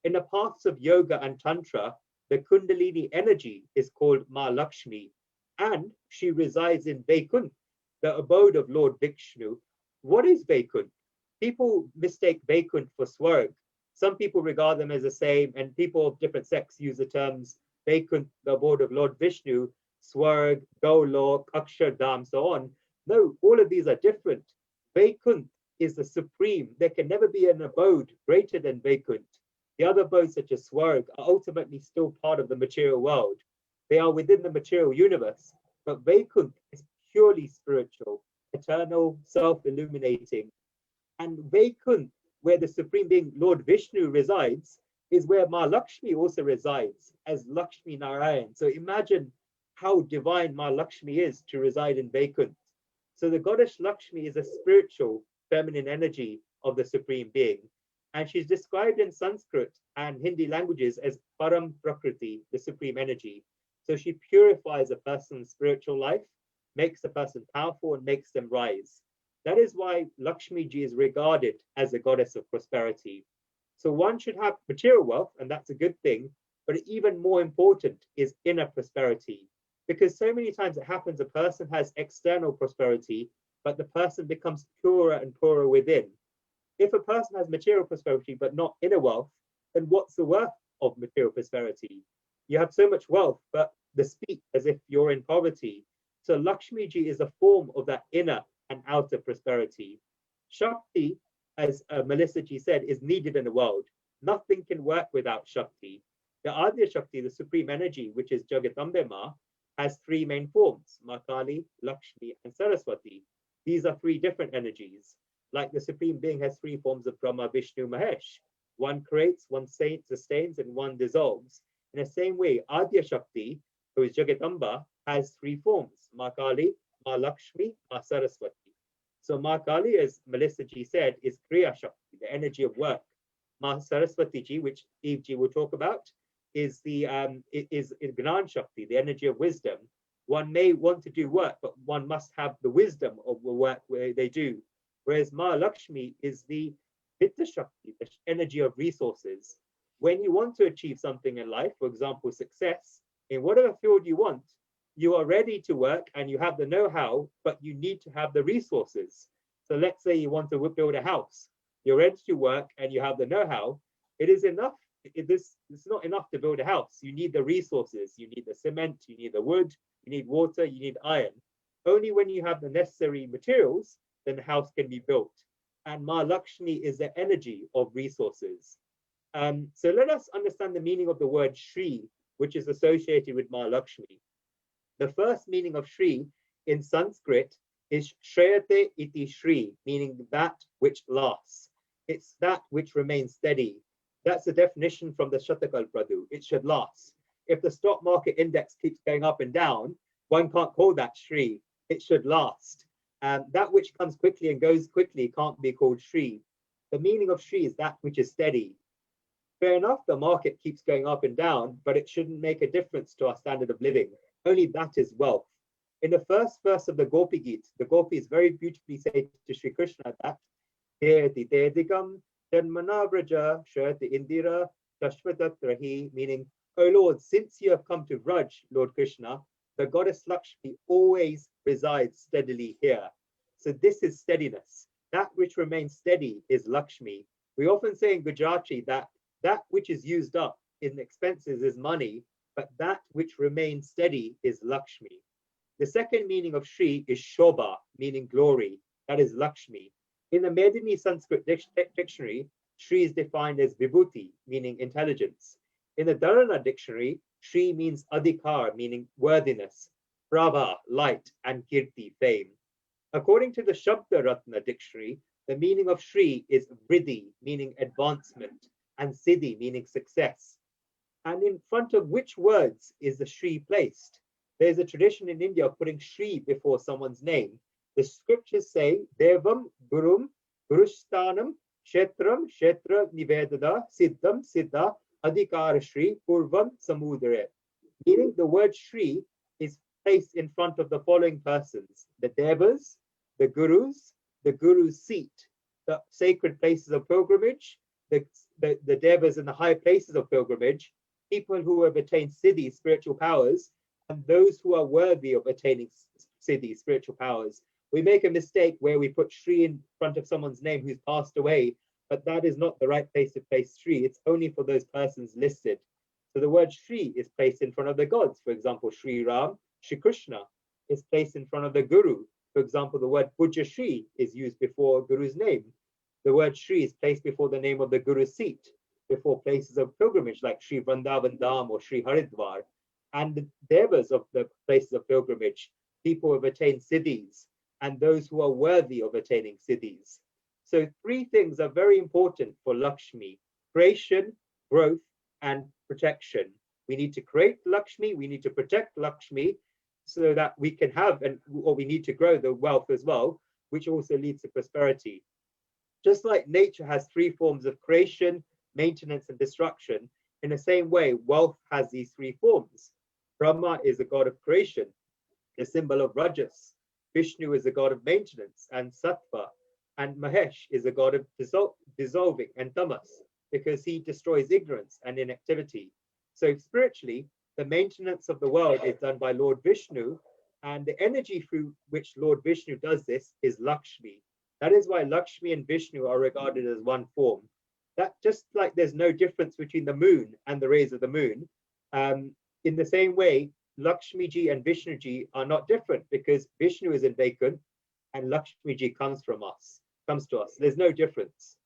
In the paths of yoga and tantra, the Kundalini energy is called Ma Lakshmi, and she resides in Vaikunt, the abode of Lord Vishnu. What is Vaikunt? People mistake Vaikunt for Swarg. Some people regard them as the same, and people of different sects use the terms Vaikunt, the abode of Lord Vishnu, Swarg, Golok, Akshardham, so on. No, all of these are different. Vaikunt is the supreme. There can never be an abode greater than Vaikunt. The other abodes, such as Swarg, are ultimately still part of the material world. They are within the material universe, but Vaikunt is purely spiritual, eternal, self-illuminating. And Vaikunt, where the supreme being Lord Vishnu resides, is where Ma Lakshmi also resides as Lakshmi Narayan. So imagine how divine Ma Lakshmi is to reside in Vaikunt. So the goddess Lakshmi is a spiritual feminine energy of the supreme being. And she's described in Sanskrit and Hindi languages as Param Prakriti, the supreme energy. So she purifies a person's spiritual life, makes a person powerful, and makes them rise. That is why Lakshmi ji is regarded as the goddess of prosperity. So one should have material wealth, and that's a good thing, but even more important is inner prosperity. Because so many times it happens a person has external prosperity, but the person becomes poorer and poorer within. If a person has material prosperity but not inner wealth, then what's the worth of material prosperity? You have so much wealth, but the speak as if you're in poverty. So Lakshmi ji is a form of that inner and outer prosperity. Shakti, as Melissa ji said, is needed in the world. Nothing can work without Shakti. The Adya Shakti, the supreme energy, which is Jagatambe Ma, has 3 main forms, Ma Kali, Lakshmi, and Saraswati. These are 3 different energies. Like the supreme being has 3 forms of Brahma, Vishnu, Mahesh. One creates, one sustains, and one dissolves. In the same way, Adya Shakti, who is Jagatamba, has 3 forms, Ma Kali, Ma Lakshmi, Ma Saraswati. So Ma Kali, as Melissa ji said, is Kriya Shakti, the energy of work. Ma Saraswati ji, which Eve ji will talk about, is the Gnan Shakti, the energy of wisdom. One may want to do work, but one must have the wisdom of the work where they do. Whereas Ma Lakshmi is the Vitta Shakti, the energy of resources. When you want to achieve something in life, for example, success, in whatever field you want, you are ready to work and you have the know-how, but you need to have the resources. So let's say you want to build a house. You're ready to work and you have the know-how. It is enough. It's not enough to build a house. You need the resources. You need the cement, you need the wood, you need water, you need iron. Only when you have the necessary materials, then the house can be built. And Ma Lakshmi is the energy of resources. So let us understand the meaning of the word Shri, which is associated with Ma Lakshmi. The first meaning of Shri in Sanskrit is Shreyate iti Shri, meaning that which lasts. It's that which remains steady. That's the definition from the Shatakal Pradu. It should last. If the stock market index keeps going up and down, one can't call that Shri. It should last. That which comes quickly and goes quickly can't be called Shri. The meaning of Shri is that which is steady. Fair enough, the market keeps going up and down, but it shouldn't make a difference to our standard of living. Only that is wealth. In the first verse of the Gopi Geet, the Gopis very beautifully say to Sri Krishna that Teti Tedigam Janmanavraja Shati Indira Tashvatatrahi, meaning, O Lord, since you have come to Vraj, Lord Krishna, the goddess Lakshmi always resides steadily here. So this is steadiness. That which remains steady is Lakshmi. We often say in Gujarati that that which is used up in expenses is money, but that which remains steady is Lakshmi. The second meaning of Shri is Shobha, meaning glory. That is Lakshmi. In the Medini Sanskrit dictionary, Shri is defined as Vibhuti, meaning intelligence. In the Dharana dictionary, Shri means Adhikar, meaning worthiness, Prabha, light, and Kirti, fame. According to the Shabda Ratna dictionary, the meaning of Shri is Vriddhi, meaning advancement, and Siddhi, meaning success. And in front of which words is the Shri placed? There's a tradition in India of putting Shri before someone's name. The scriptures say, Devam, Gurum, Gurushtanam, Kshetram, Kshetra, Nivedada, Siddham, Siddha, Adhikara Shri, Purvam, Samudare. Meaning the word Shri is placed in front of the following persons: the Devas, the Guru's seat, the sacred places of pilgrimage, the Devas in the high places of pilgrimage, people who have attained Siddhi, spiritual powers, and those who are worthy of attaining Siddhi, spiritual powers. We make a mistake where we put Shri in front of someone's name who's passed away, but that is not the right place to place Shri. It's only for those persons listed. So the word Shri is placed in front of the gods. For example, Shri Ram, Shri Krishna is placed in front of the Guru. For example, the word Puja Shri is used before Guru's name. The word Shri is placed before the name of the Guru's seat, before places of pilgrimage like Shri Vrindavan Dham or Shri Haridwar. And the Devas of the places of pilgrimage, people who have attained Siddhis, and those who are worthy of attaining Siddhis. So three things are very important for Lakshmi: creation, growth, and protection. We need to create Lakshmi, we need to protect Lakshmi so that we can have, or we need to grow the wealth as well, which also leads to prosperity. Just like nature has three forms of creation, maintenance, and destruction, in the same way, wealth has these three forms. Brahma is the god of creation, the symbol of Rajas. Vishnu is the god of maintenance and Sattva, and Mahesh is the god of dissolving and Tamas, because he destroys ignorance and inactivity. So spiritually, the maintenance of the world is done by Lord Vishnu, and the energy through which Lord Vishnu does this is Lakshmi. That is why Lakshmi and Vishnu are regarded as one form. That just like there's no difference between the moon and the rays of the moon, in the same way, Lakshmi ji and Vishnu ji are not different, because Vishnu is in Vaikunth and Lakshmi ji comes to us. There's no difference.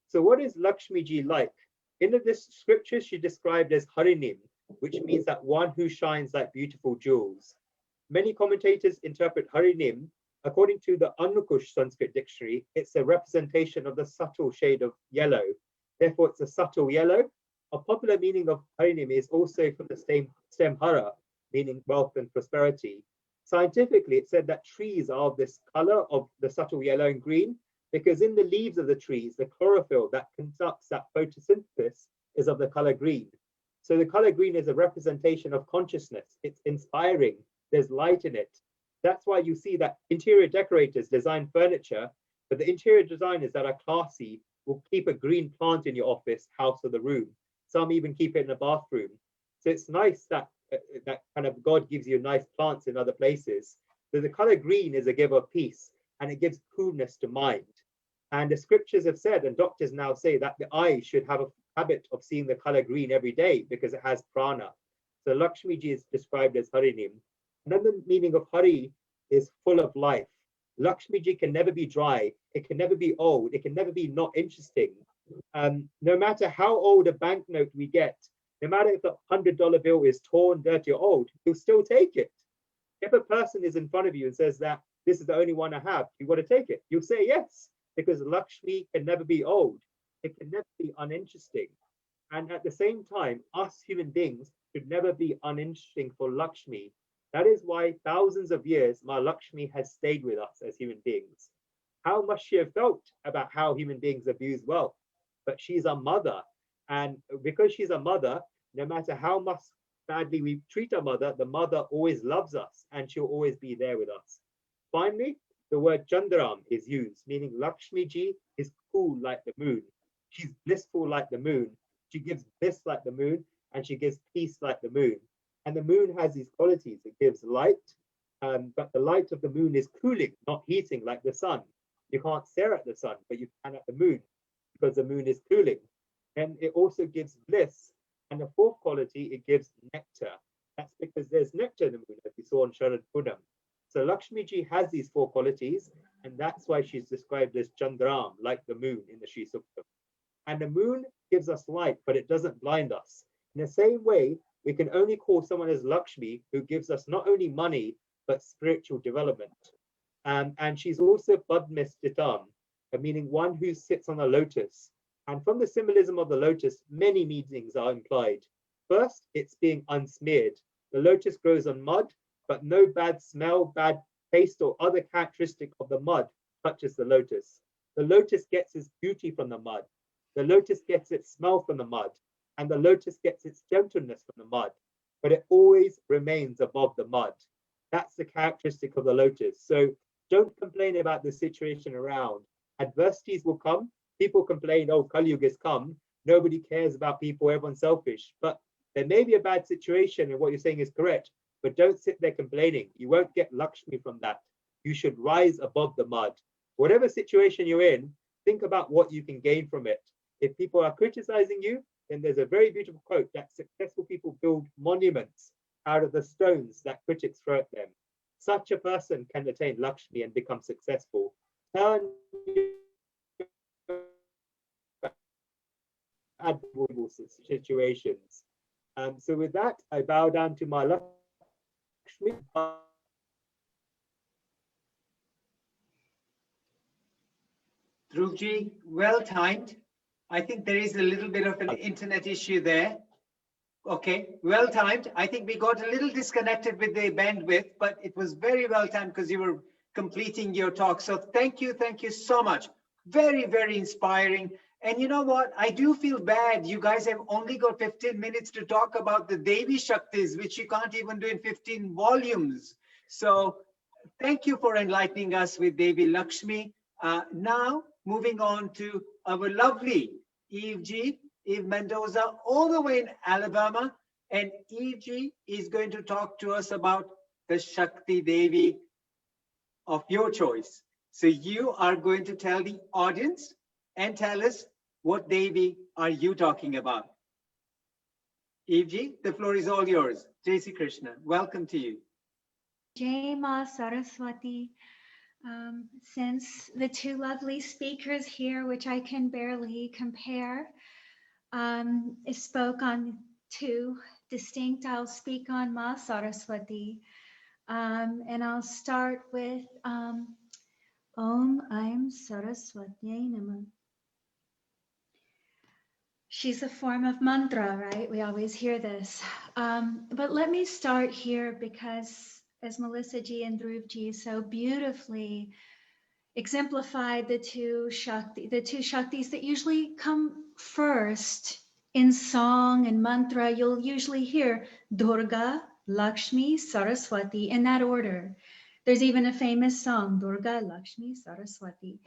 So what is Lakshmi ji like? In this scripture, she described as Harinim, which means that one who shines like beautiful jewels. Many commentators interpret Harinim, according to the Anukush Sanskrit dictionary, it's a representation of the subtle shade of yellow. Therefore, it's a subtle yellow. A popular meaning of Harinim is also from the stem Hara, meaning wealth and prosperity. Scientifically, it's said that trees are of this color of the subtle yellow and green, because in the leaves of the trees, the chlorophyll that conducts that photosynthesis is of the color green. So the color green is a representation of consciousness. It's inspiring. There's light in it. That's why you see that interior decorators design furniture, but the interior designers that are classy will keep a green plant in your office, house, or the room. Some even keep it in a bathroom. So it's nice that that kind of God gives you nice plants in other places. So the color green is a giver of peace, and it gives coolness to mind. And the scriptures have said, and doctors now say, that the eye should have a habit of seeing the color green every day because it has prana. So Lakshmi ji is described as Harinim. Another meaning of Hari is full of life. Lakshmi ji can never be dry. It can never be old. It can never be not interesting. No matter how old a banknote we get, no matter if the $100 bill is torn, dirty, or old, you'll still take it. If a person is in front of you and says that this is the only one I have, you want to take it, you'll say yes, because Lakshmi can never be old. it can never be uninteresting. And at the same time, us human beings should never be uninteresting for Lakshmi. That is why thousands of years, Ma Lakshmi has stayed with us as human beings. How must she have felt about how human beings abuse wealth? But she's a mother. And because she's a mother, no matter how much badly we treat our mother, the mother always loves us and she'll always be there with us. Finally, the word Chandram is used, meaning Lakshmi ji is cool like the moon. She's blissful like the moon. She gives bliss like the moon, and she gives peace like the moon. And the moon has these qualities. It gives light, but the light of the moon is cooling, not heating like the sun. You can't stare at the sun, but you can at the moon because the moon is cooling. And it also gives bliss. And the fourth quality, it gives nectar. That's because there's nectar in the moon, as we saw on Sharad Punam. So Lakshmi ji has these four qualities, and that's why she's described as Chandram, like the moon in the Sri Suktam. And the moon gives us light, but it doesn't blind us. In the same way, we can only call someone as Lakshmi who gives us not only money, but spiritual development. And she's also Padmestitam, meaning one who sits on a lotus. And from the symbolism of the lotus, many meanings are implied. First, it's being unsmeared. The lotus grows on mud, but no bad smell, bad taste, or other characteristic of the mud touches the lotus. The lotus gets its beauty from the mud. The lotus gets its smell from the mud, and the lotus gets its gentleness from the mud, but it always remains above the mud. That's the characteristic of the lotus. So don't complain about the situation around. Adversities will come. People complain, oh, Kali Yuga has come. Nobody cares about people, everyone's selfish. But there may be a bad situation, and what you're saying is correct, but don't sit there complaining. You won't get Lakshmi from that. You should rise above the mud. Whatever situation you're in, think about what you can gain from it. If people are criticizing you, then there's a very beautiful quote that successful people build monuments out of the stones that critics throw at them. Such a person can attain Lakshmi and become successful. Turn admirable situations. So with that, I bow down to my Lakshmi. Dhruvji, well timed. I think there is a little bit of an internet issue there. Okay, well timed. I think we got a little disconnected with the bandwidth, but it was very well timed because you were completing your talk. So thank you so much. Very, very inspiring. And you know what? I do feel bad. You guys have only got 15 minutes to talk about the Devi Shaktis, which you can't even do in 15 volumes. So thank you for enlightening us with Devi Lakshmi. Now, moving on to our lovely Eve Mendoza, all the way in Alabama. And Eve is going to talk to us about the Shakti Devi of your choice. So you are going to tell the audience and tell us what Devi are you talking about. Eve, the floor is all yours. Jai Sri Krishna, welcome to you. Jai Ma Saraswati. Since the two lovely speakers here, which I can barely compare, spoke on two distinct, I'll speak on Ma Saraswati. And I'll start with Om Aim Saraswati Namah. She's a form of mantra, right? We always hear this. But let me start here because as Melissa Ji and Dhruv Ji so beautifully exemplified the two Shaktis that usually come first in song and mantra. You'll usually hear Durga, Lakshmi, Saraswati in that order. There's even a famous song, Durga, Lakshmi, Saraswati.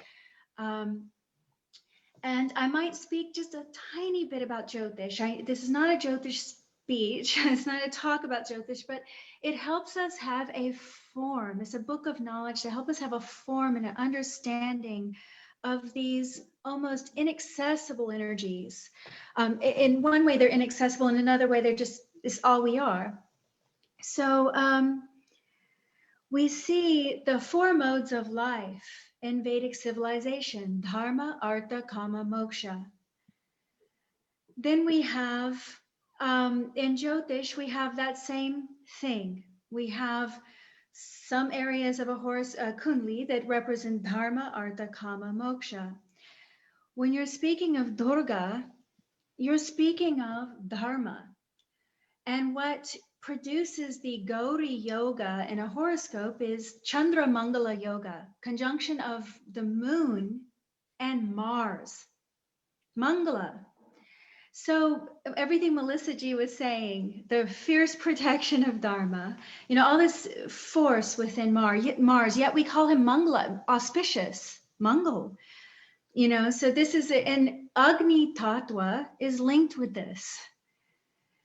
And I might speak just a tiny bit about Jyotish. This is not a Jyotish speech. It's not a talk about Jyotish, but it helps us have a form. It's a book of knowledge to help us have a form and an understanding of these almost inaccessible energies. In one way, they're inaccessible. In another way, they're just, it's all we are. So we see the four modes of life in Vedic civilization: dharma, artha, kama, moksha. Then we have, in Jyotish, we have that same thing. We have some areas of a horse, kundli, that represent dharma, artha, kama, moksha. When you're speaking of Durga, you're speaking of Dharma. And what produces the Gauri Yoga in a horoscope is Chandra Mangala Yoga, conjunction of the moon and Mars. Mangala. So everything Melissa G was saying, the fierce protection of Dharma, you know, all this force within Mars, yet we call him Mangala, auspicious, Mangal. You know, so this is, and Agni Tattva is linked with this.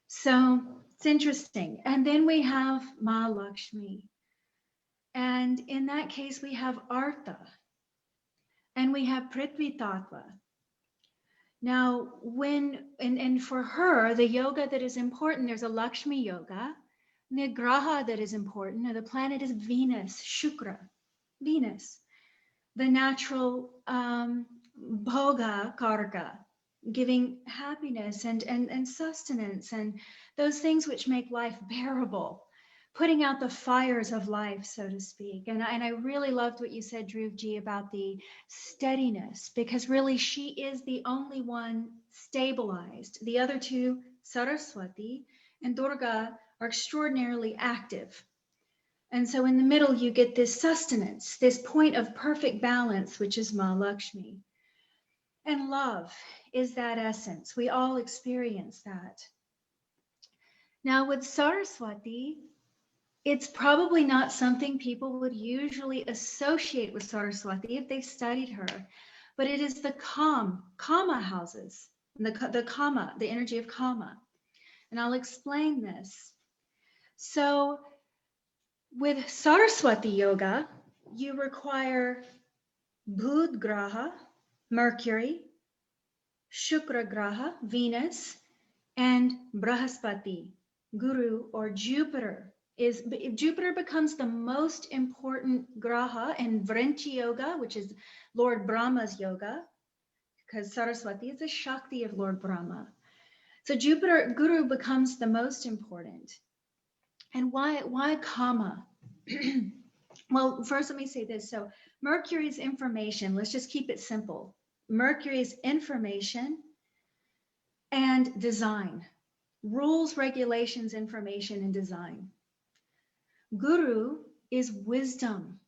So it's interesting. And then we have Ma Lakshmi. And in that case, we have Artha. And we have Prithvi Tattva. Now, and for her, the yoga that is important, there's a Lakshmi yoga. And the graha that is important, and the planet is Venus, Shukra, Venus. The natural bhoga karka, giving happiness and sustenance and those things which make life bearable, putting out the fires of life, so to speak. And I really loved what you said, Dhruv Ji, about the steadiness, because really she is the only one stabilized. The other two, Saraswati and Durga, are extraordinarily active. And so in the middle, you get this sustenance, this point of perfect balance, which is Ma Lakshmi. And love is that essence. We all experience that. Now with Saraswati, it's probably not something people would usually associate with Saraswati if they've studied her, but it is the Kama houses, the Kama, the energy of Kama. And I'll explain this. So with Saraswati Yoga, you require Bud Graha, Mercury, Shukra Graha, Venus, and Brahaspati, Guru or Jupiter. Jupiter becomes the most important Graha in Vrenchi Yoga, which is Lord Brahma's yoga, because Saraswati is the Shakti of Lord Brahma. So Jupiter, Guru becomes the most important. And why Kama? Well, first let me say this. So Mercury is information. Let's just keep it simple. Mercury is information and design. Rules, regulations, information, and design. Guru is wisdom.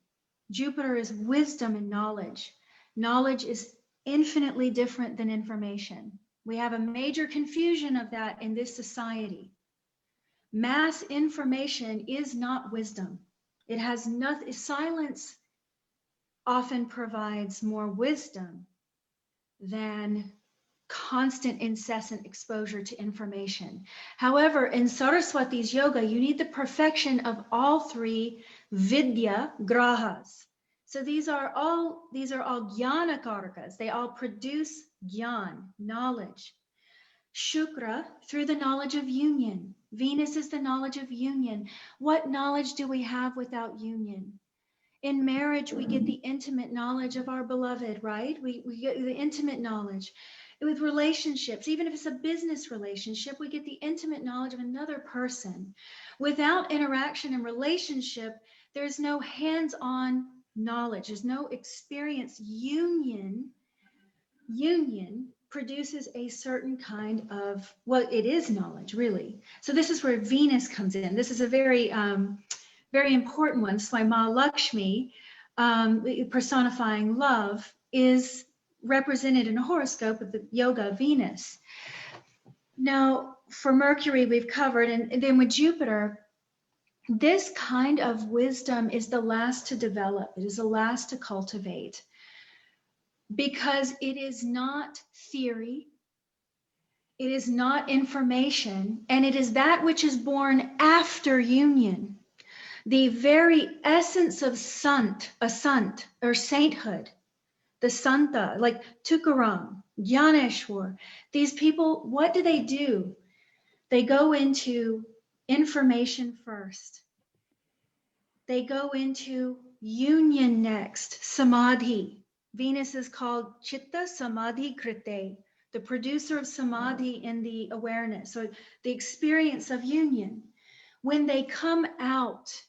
Jupiter is wisdom and knowledge. Knowledge is infinitely different than information. We have a major confusion of that in this society. Mass information is not wisdom. It has nothing. Silence often provides more wisdom than constant, incessant exposure to information. However, in Saraswati's yoga, you need the perfection of all three vidya grahas. So these are all jnana karakas. They all produce jnana, knowledge. Shukra, through the knowledge of union. Venus is the knowledge of union. What knowledge do we have without union? In marriage, we get the intimate knowledge of our beloved, right? We get the intimate knowledge. With relationships, even if it's a business relationship, we get the intimate knowledge of another person. Without interaction and relationship, there's no hands-on knowledge. There's no experience. Union produces a certain kind of, well, it is knowledge, really. So this is where Venus comes in. This is a very, very important one. That's why Ma Lakshmi, personifying love, is represented in a horoscope of the yoga of Venus. Now, for Mercury, we've covered, and then with Jupiter, this kind of wisdom is the last to develop. It is the last to cultivate, because it is not theory, it is not information, and it is that which is born after union. The very essence of sant or sainthood, the Santa, like Tukaram, Gyaneshwar, these people, what do? They go into information first. They go into union next, samadhi. Venus is called Chitta Samadhi Krite, the producer of samadhi in the awareness, so the experience of union. When they come out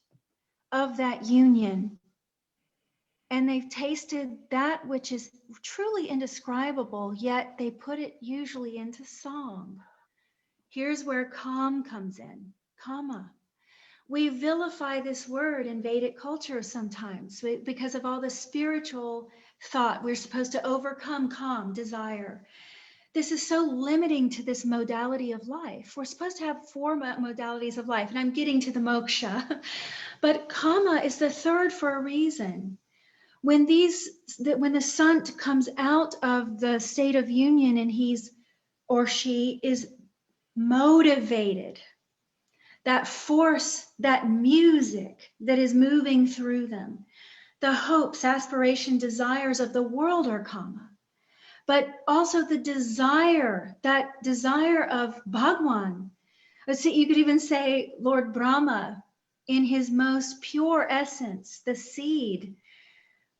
of that union, and they've tasted that which is truly indescribable, yet they put it usually into song. Here's where calm comes in, kama. We vilify this word in Vedic culture sometimes because of all the spiritual thought. We're supposed to overcome calm, desire. This is so limiting to this modality of life. We're supposed to have 4 modalities of life, and I'm getting to the moksha. But kama is the third for a reason. When the sant comes out of the state of union and he's or she is motivated, that force, that music that is moving through them, the hopes, aspiration, desires of the world are kama. But also the desire, that desire of Bhagwan. Let's see, you could even say Lord Brahma in his most pure essence, the seed.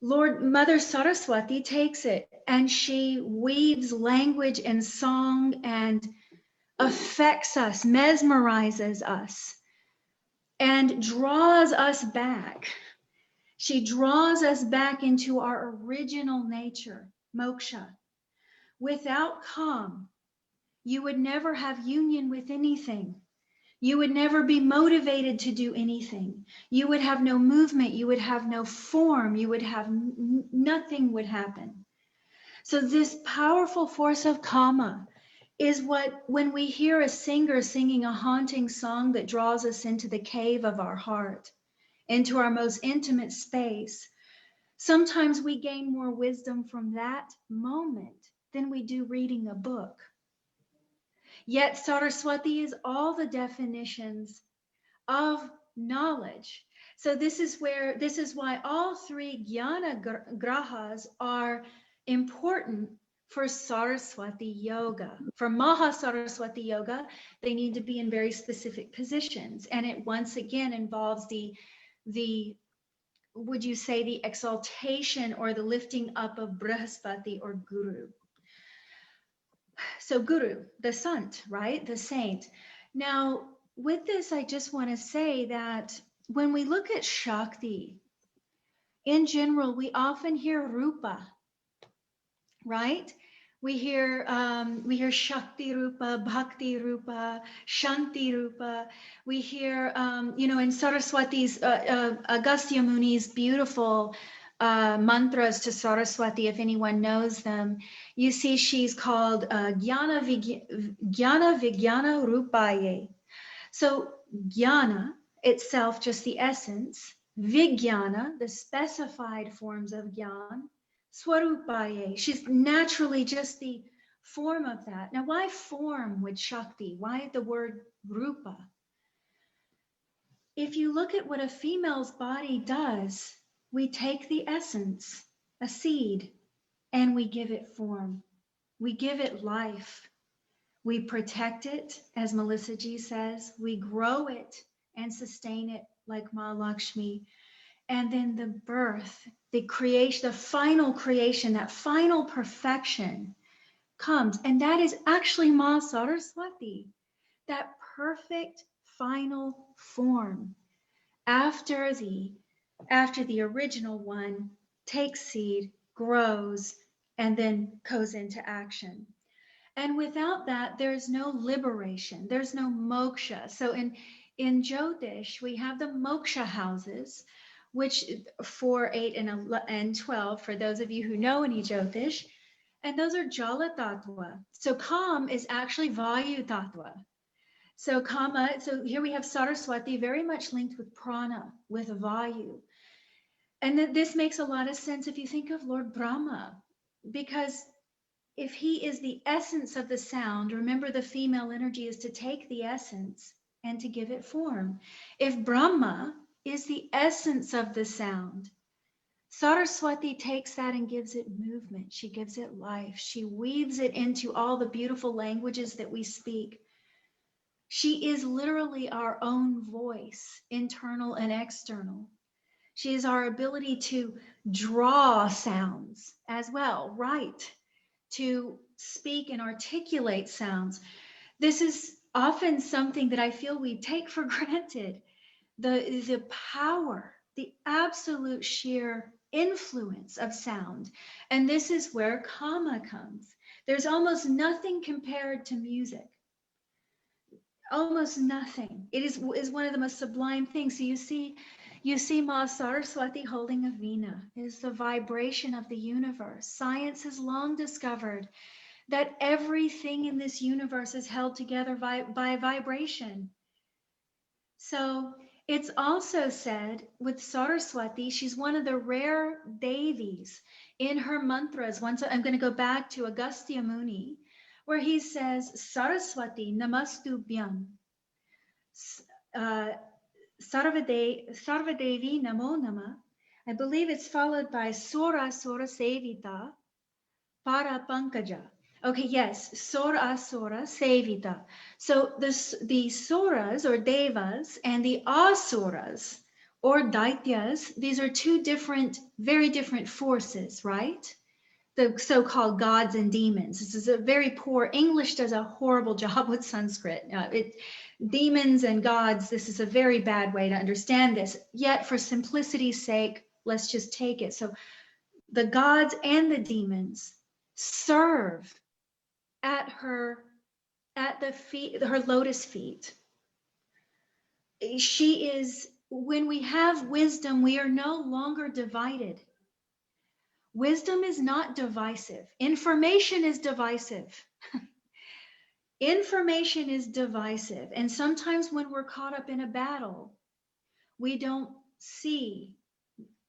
Mother Saraswati takes it and she weaves language and song and affects us, mesmerizes us, and draws us back. She draws us back into our original nature, moksha. Without calm, you would never have union with anything. You would never be motivated to do anything. You would have no movement. You would have no form. You would have nothing would happen. So this powerful force of kama is what, when we hear a singer singing a haunting song that draws us into the cave of our heart, into our most intimate space, sometimes we gain more wisdom from that moment than we do reading a book. Yet Saraswati is all the definitions of knowledge. So this is why all 3 jnana grahas are important for Saraswati yoga. For Maha Saraswati yoga, they need to be in very specific positions. And it once again involves the would you say the exaltation or the lifting up of Brihaspati or Guru. So Guru, the sant, right? The saint. Now, with this, I just want to say that when we look at Shakti, in general, we often hear Rupa, right? We hear Shakti Rupa, Bhakti Rupa, Shanti Rupa. We hear, in Saraswati's, Agastya Muni's beautiful mantras to Saraswati, if anyone knows them, you see she's called Jnana Vijnana Rupaye. So Jnana itself, just the essence, Vijnana, the specified forms of Jnana, Swarupaye, she's naturally just the form of that. Now, why form with Shakti? Why the word Rupa? If you look at what a female's body does, we take the essence, a seed, and we give it form. We give it life. We protect it, as Melissa G says. We grow it and sustain it like Ma Lakshmi. And then the birth, the creation, the final creation, that final perfection comes. And that is actually Ma Saraswati, that perfect final form after the original one takes seed, grows, and then goes into action. And without that, there's no liberation. There's no moksha. So in Jyotish, we have the moksha houses, which 4, 8, and 12, for those of you who know any Jyotish, and those are Jala Tattva. So Kam is actually Vayu Tattva. So Kama, so here we have Saraswati very much linked with prana, with Vayu. And this makes a lot of sense if you think of Lord Brahma, because if he is the essence of the sound, remember the female energy is to take the essence and to give it form. If Brahma is the essence of the sound, Saraswati takes that and gives it movement. She gives it life. She weaves it into all the beautiful languages that we speak. She is literally our own voice, internal and external. She is our ability to draw sounds as well, right? To speak and articulate sounds. This is often something that I feel we take for granted. The power, the absolute sheer influence of sound. And this is where kama comes. There's almost nothing compared to music. Almost nothing. It is one of the most sublime things. So you see Ma Saraswati holding a veena. It is the vibration of the universe. Science has long discovered that everything in this universe is held together by vibration. So it's also said with Saraswati, she's one of the rare Devis in her mantras. Once I'm going to go back to Agastya Muni, where he says, Saraswati namastubhyam, Sarvadevi namo nama. I believe it's followed by Sora Sora Sevita Para Pankaja. Okay, yes, Sora Sora Sevita. So the Soras or Devas and the Asuras or Daityas, these are two different, very different forces, right? The so-called gods and demons. This is a very poor, English does a horrible job with Sanskrit. Demons and gods, this is a very bad way to understand this. Yet for simplicity's sake, let's just take it. So the gods and the demons serve at the feet, her lotus feet. She is, when we have wisdom, we are no longer divided. Wisdom is not divisive. Information is divisive. Information is divisive. And sometimes when we're caught up in a battle, we don't see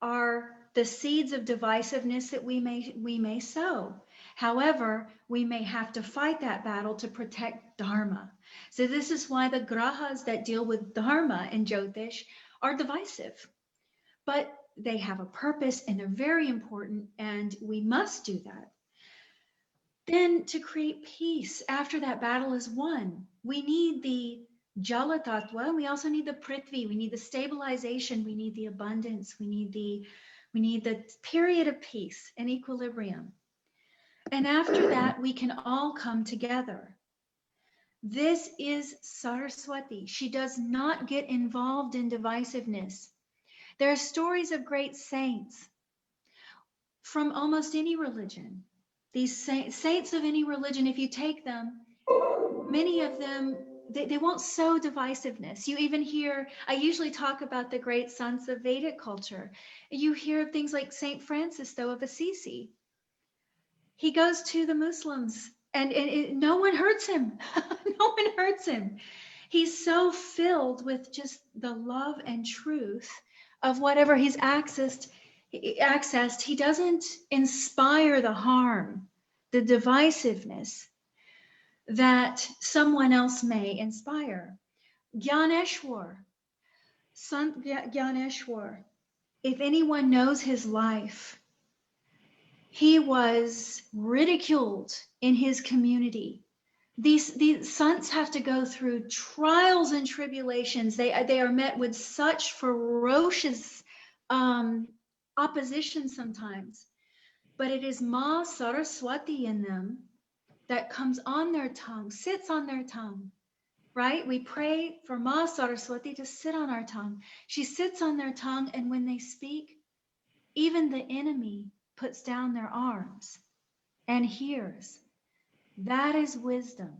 the seeds of divisiveness that we may sow. However, we may have to fight that battle to protect Dharma. So this is why the grahas that deal with Dharma and Jyotish are divisive. But they have a purpose and they're very important, and we must do that. Then to create peace after that battle is won, we need the Jala Tattva, and we also need the Prithvi, we need the stabilization, we need the abundance, we need the period of peace and equilibrium. And after that, we can all come together. This is Saraswati. She does not get involved in divisiveness. There are stories of great saints from almost any religion. These saints of any religion, if you take them, many of them, they won't sow divisiveness. You even hear, I usually talk about the great sons of Vedic culture. You hear things like Saint Francis, though, of Assisi. He goes to the Muslims and no one hurts him. No one hurts him. He's so filled with just the love and truth of whatever he's accessed. He doesn't inspire the harm, the divisiveness that someone else may inspire. Gyaneshwar, Sant Gyaneshwar, if anyone knows his life, he was ridiculed in his community. These sants have to go through trials and tribulations. They are met with such ferocious opposition sometimes. But it is Ma Saraswati in them that comes on their tongue, sits on their tongue, right? We pray for Ma Saraswati to sit on our tongue. She sits on their tongue, and when they speak, even the enemy puts down their arms and hears. That is wisdom.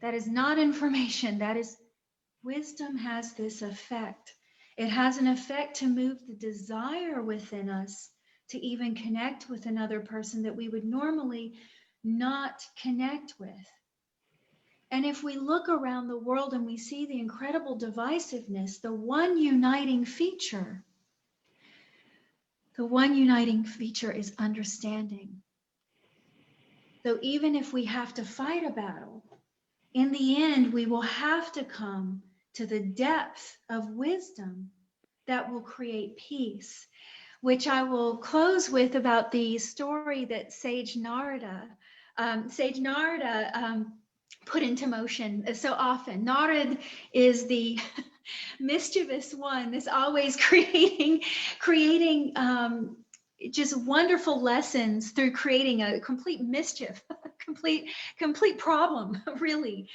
That is not information. That is wisdom. Has this effect. It has an effect to move the desire within us to even connect with another person that we would normally not connect with. And if we look around the world and we see the incredible divisiveness, the one uniting feature is understanding. So even if we have to fight a battle, in the end, we will have to come to the depth of wisdom that will create peace, which I will close with about the story that Sage Narada put into motion so often. Narad is the mischievous one that's always creating just wonderful lessons through creating a complete mischief, complete problem, really.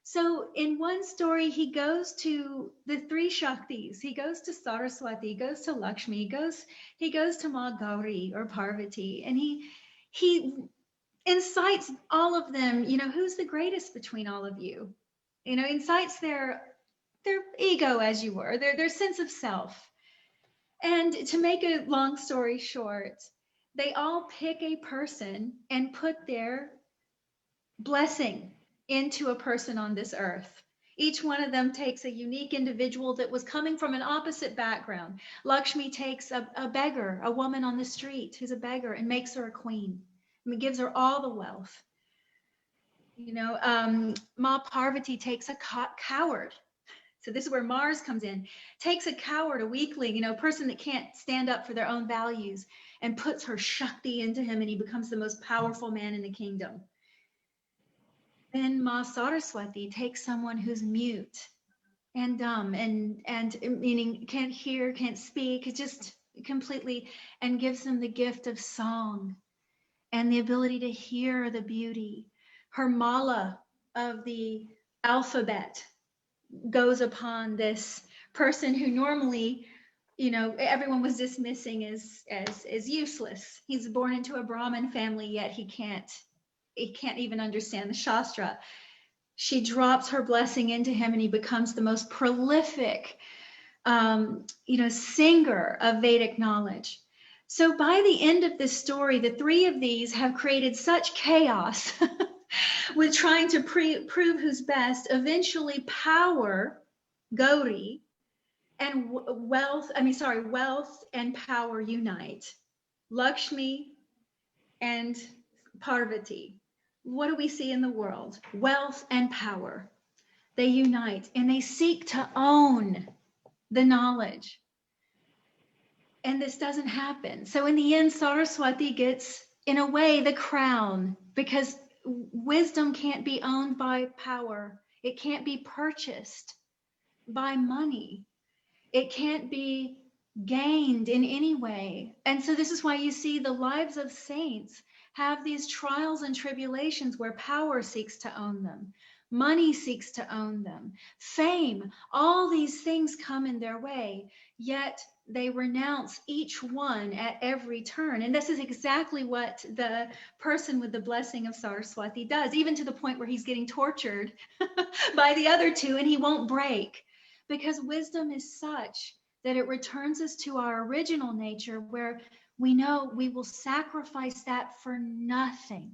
So in one story, he goes to the three Shaktis. He goes to Saraswati, he goes to Lakshmi, he goes to Ma Gauri or Parvati, and he incites all of them, who's the greatest between all of you? Incites their ego, as you were, their sense of self. And to make a long story short, they all pick a person and put their blessing into a person on this earth. Each one of them takes a unique individual that was coming from an opposite background. Lakshmi takes a beggar, a woman on the street who's a beggar, and makes her a queen. Gives her all the wealth. Ma Parvati takes a coward. So this is where Mars comes in. Takes a coward, a weakling, a person that can't stand up for their own values, and puts her Shakti into him, and he becomes the most powerful man in the kingdom. Then Ma Saraswati takes someone who's mute and dumb and meaning can't hear, can't speak, just completely, and gives them the gift of song and the ability to hear the beauty. Her mala of the alphabet goes upon this person who normally, everyone was dismissing as useless. He's born into a Brahmin family, yet he can't even understand the Shastra. She drops her blessing into him, and he becomes the most prolific, singer of Vedic knowledge. So by the end of this story, the three of these have created such chaos with trying to prove who's best. Eventually, power, Gauri, and wealth and power unite. Lakshmi and Parvati. What do we see in the world? Wealth and power. They unite and they seek to own the knowledge. And this doesn't happen. So in the end, Saraswati gets, in a way, the crown, because wisdom can't be owned by power. It can't be purchased by money. It can't be gained in any way. And so this is why you see the lives of saints have these trials and tribulations where power seeks to own them. Money seeks to own them. Fame, all these things come in their way, yet they renounce each one at every turn. And this is exactly what the person with the blessing of Saraswati does, even to the point where he's getting tortured by the other two, and he won't break, because wisdom is such that it returns us to our original nature, where we know we will sacrifice that for nothing.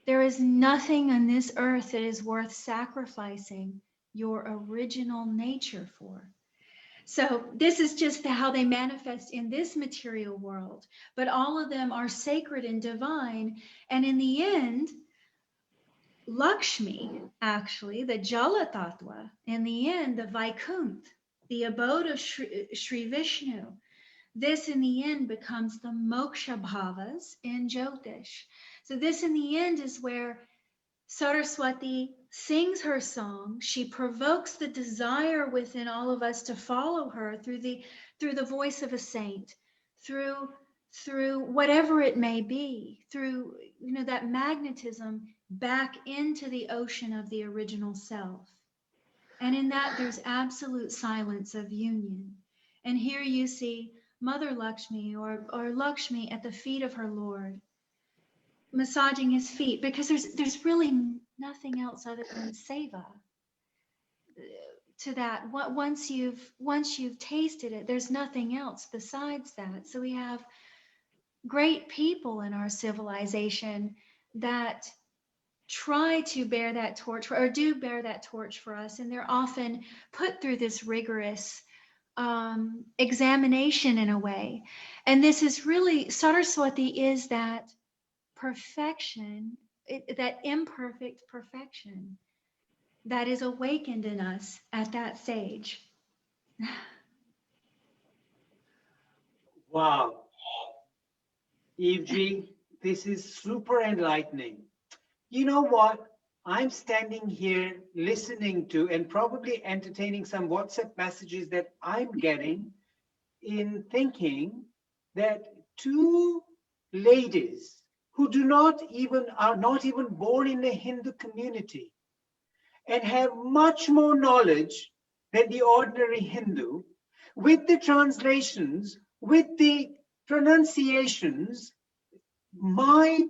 There is nothing on this earth that is worth sacrificing your original nature for. So this is just how they manifest in this material world, but all of them are sacred and divine. And in the end, Lakshmi, actually, the Jala Tattva, in the end, the Vaikuntha, the abode of Sri Vishnu, this in the end becomes the Moksha Bhavas in Jyotish. So this in the end is where Saraswati sings her song. She provokes the desire within all of us to follow her through the voice of a saint, through whatever it may be, through that magnetism back into the ocean of the original self. And in that there's absolute silence of union. And here you see Mother Lakshmi or Lakshmi at the feet of her Lord, massaging his feet, because there's really nothing else other than seva to that. Once you've tasted it, there's nothing else besides that. So we have great people in our civilization that try to bear that torch, or do bear that torch for us, and they're often put through this rigorous examination in a way. And this is really, Saraswati is that perfection, that imperfect perfection that is awakened in us at that stage. Wow. Evji, this is super enlightening. You know what? I'm standing here listening to and probably entertaining some WhatsApp messages that I'm getting, in thinking that two ladies who are not even born in the Hindu community, and have much more knowledge than the ordinary Hindu, with the translations, with the pronunciations. My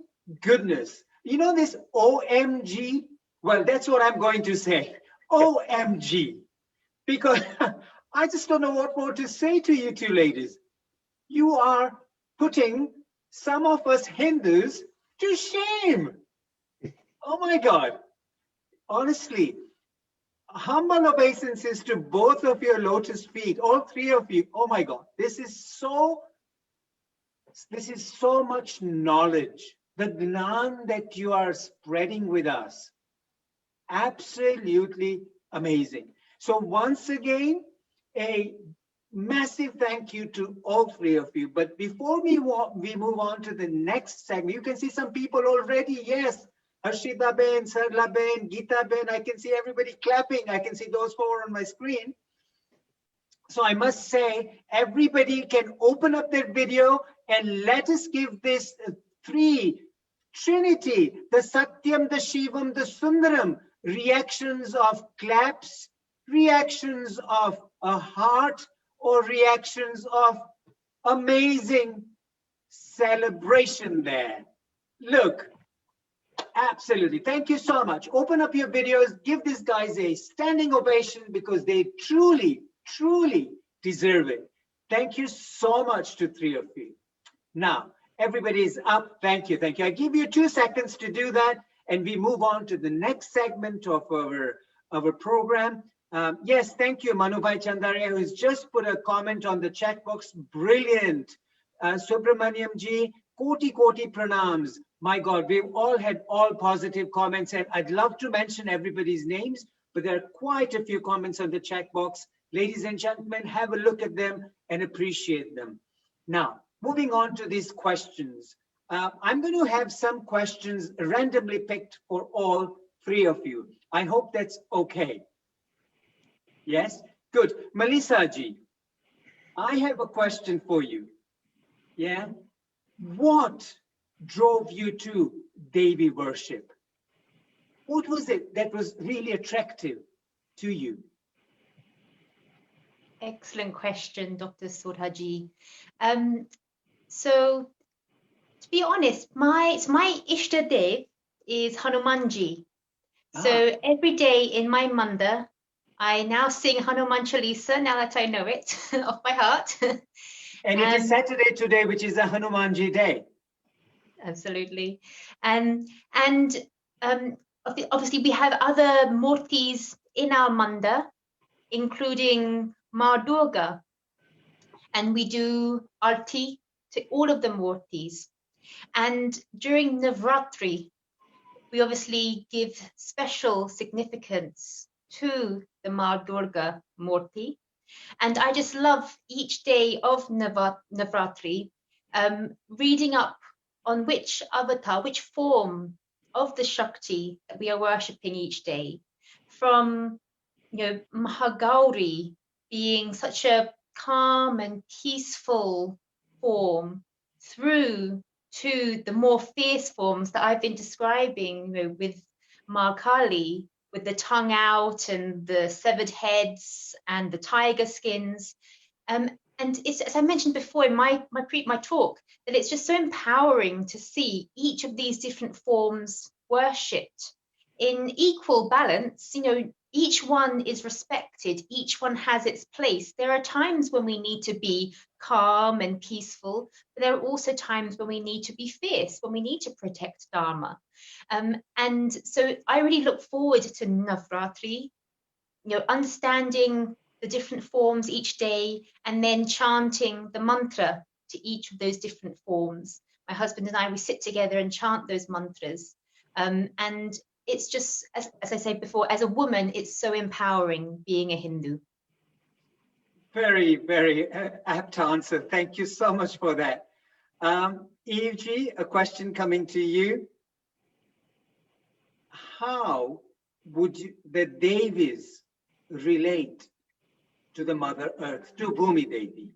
goodness, you know this OMG? Well, that's what I'm going to say. OMG. Because I just don't know what more to say to you two ladies. You are putting some of us Hindus to shame. Oh my God. Honestly, humble obeisances to both of your lotus feet, all three of you. Oh my God. This is so much knowledge. The Gnan that you are spreading with us. Absolutely amazing. So once again, a massive thank you to all three of you. But before we move on to the next segment, you can see some people already. Yes, Harshita Ben, Sarla Ben, Geeta Ben. I can see everybody clapping. I can see those four on my screen. So I must say, everybody can open up their video and let us give this Trinity, the Satyam, the Shivam, the Sundaram, reactions of claps, reactions of a heart, or reactions of amazing celebration there. Look, absolutely. Thank you so much. Open up your videos. Give these guys a standing ovation because they truly, truly deserve it. Thank you so much to three of you. Now, everybody's up. Thank you. Thank you. I give you 2 seconds to do that, and we move on to the next segment of our program. Yes, thank you, Manubhai Chandaria, who's just put a comment on the chat box. Brilliant. Subramaniam ji, koti pranams. My God, we've all had all positive comments, and I'd love to mention everybody's names, but there are quite a few comments on the chat box. Ladies and gentlemen, have a look at them and appreciate them. Now, moving on to these questions. I'm going to have some questions randomly picked for all three of you. I hope that's okay. Yes? Good. Melissa ji, I have a question for you. Yeah? What drove you to Devi worship? What was it that was really attractive to you? Excellent question, Dr. Sodhaji. So, to be honest, my Ishta Dev is Hanumanji. So every day in my mandir, I now sing Hanuman Chalisa, now that I know it off by heart. And it is Saturday today, which is a Hanumanji day. Absolutely. And obviously we have other murtis in our mandir, including Ma Durga, and we do arti to all of the murtis. And during Navratri, we obviously give special significance to the Ma Durga murti. And I just love each day of Navratri reading up on which avatar, which form of the Shakti that we are worshipping each day. From, Mahagauri being such a calm and peaceful form, through to the more fierce forms that I've been describing, with Ma Kali, with the tongue out and the severed heads and the tiger skins. And it's, as I mentioned before in my talk, that it's just so empowering to see each of these different forms worshipped in equal balance. Each one is respected, each one has its place. There are times when we need to be calm and peaceful, but there are also times when we need to be fierce, when we need to protect Dharma. And so I really look forward to Navratri, understanding the different forms each day and then chanting the mantra to each of those different forms. My husband and I, we sit together and chant those mantras. And it's just, as I said before, as a woman, it's so empowering being a Hindu. Very, very apt answer. Thank you so much for that. Eve ji, a question coming to you. How would the Devis relate to the Mother Earth, to Bhumi Devi?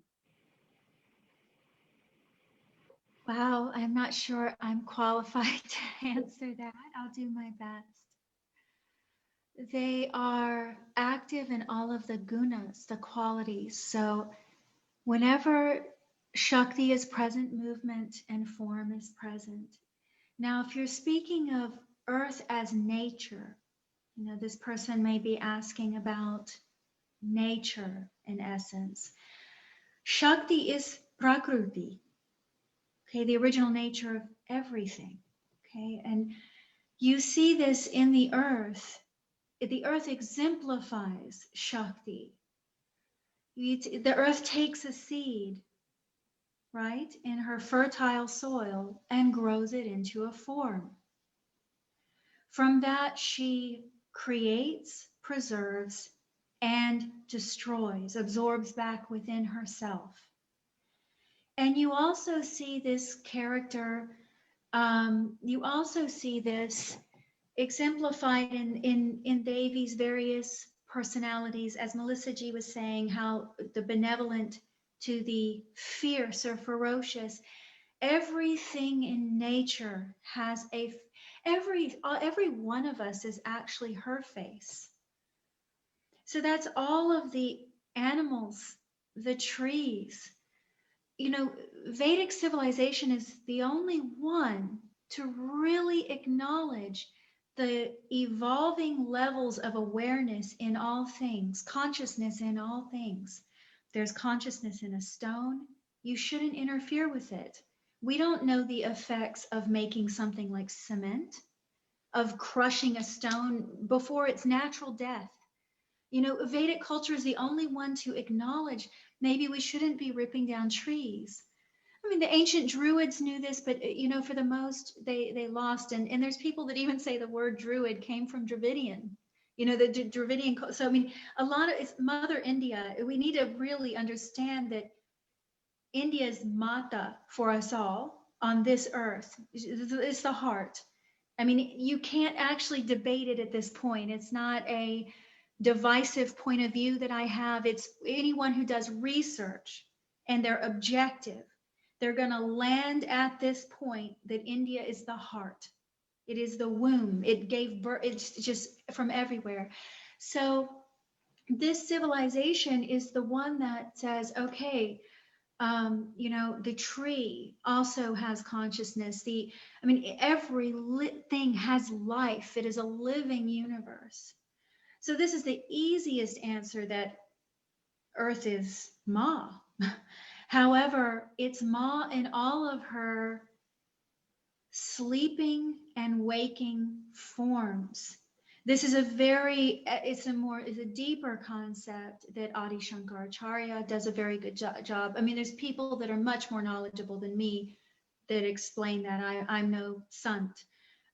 Wow, I'm not sure I'm qualified to answer that. I'll do my best. they are active in all of the gunas, the qualities. So whenever Shakti is present, movement and form is present. Now, if you're speaking of earth as nature, you know, this person may be asking about nature in essence. Shakti is Prakriti, okay, the original nature of everything, okay? And you see this in the earth. The earth exemplifies Shakti. The earth takes a seed, right, in her fertile soil and grows it into a form. From that, she creates, preserves, and destroys, absorbs back within herself. And you also see this character, you also see this exemplified in Devi's various personalities, as Melissa G was saying, how the benevolent to the fierce or ferocious. Everything in nature has every one of us is actually her face. So that's all of the animals, the trees. You know, Vedic civilization is the only one to really acknowledge the evolving levels of awareness in all things, consciousness in all things. There's consciousness in a stone. You shouldn't interfere with it. We don't know the effects of making something like cement, of crushing a stone before its natural death. You know, Vedic culture is the only one to acknowledge maybe we shouldn't be ripping down trees. I mean, the ancient Druids knew this, but you know, for the most, they lost. And there's people that even say the word Druid came from Dravidian. You know, the Dravidian. So I mean, a lot of it's Mother India. We need to really understand that India is Mata for us all on this earth. It's the heart. I mean, you can't actually debate it at this point. It's not a divisive point of view that I have. It's anyone who does research and they're objective. They're going to land at this point that India is the heart. It is the womb. It gave birth. It's just from everywhere. So this civilization is the one that says, okay, you know, the tree also has consciousness. I mean, every thing has life. It is a living universe. So this is the easiest answer, that Earth is Ma. However, it's Ma in all of her sleeping and waking forms. This is it's a deeper concept that Adi Shankaracharya does a very good job. I mean, there's people that are much more knowledgeable than me that explain that. I'm no sant.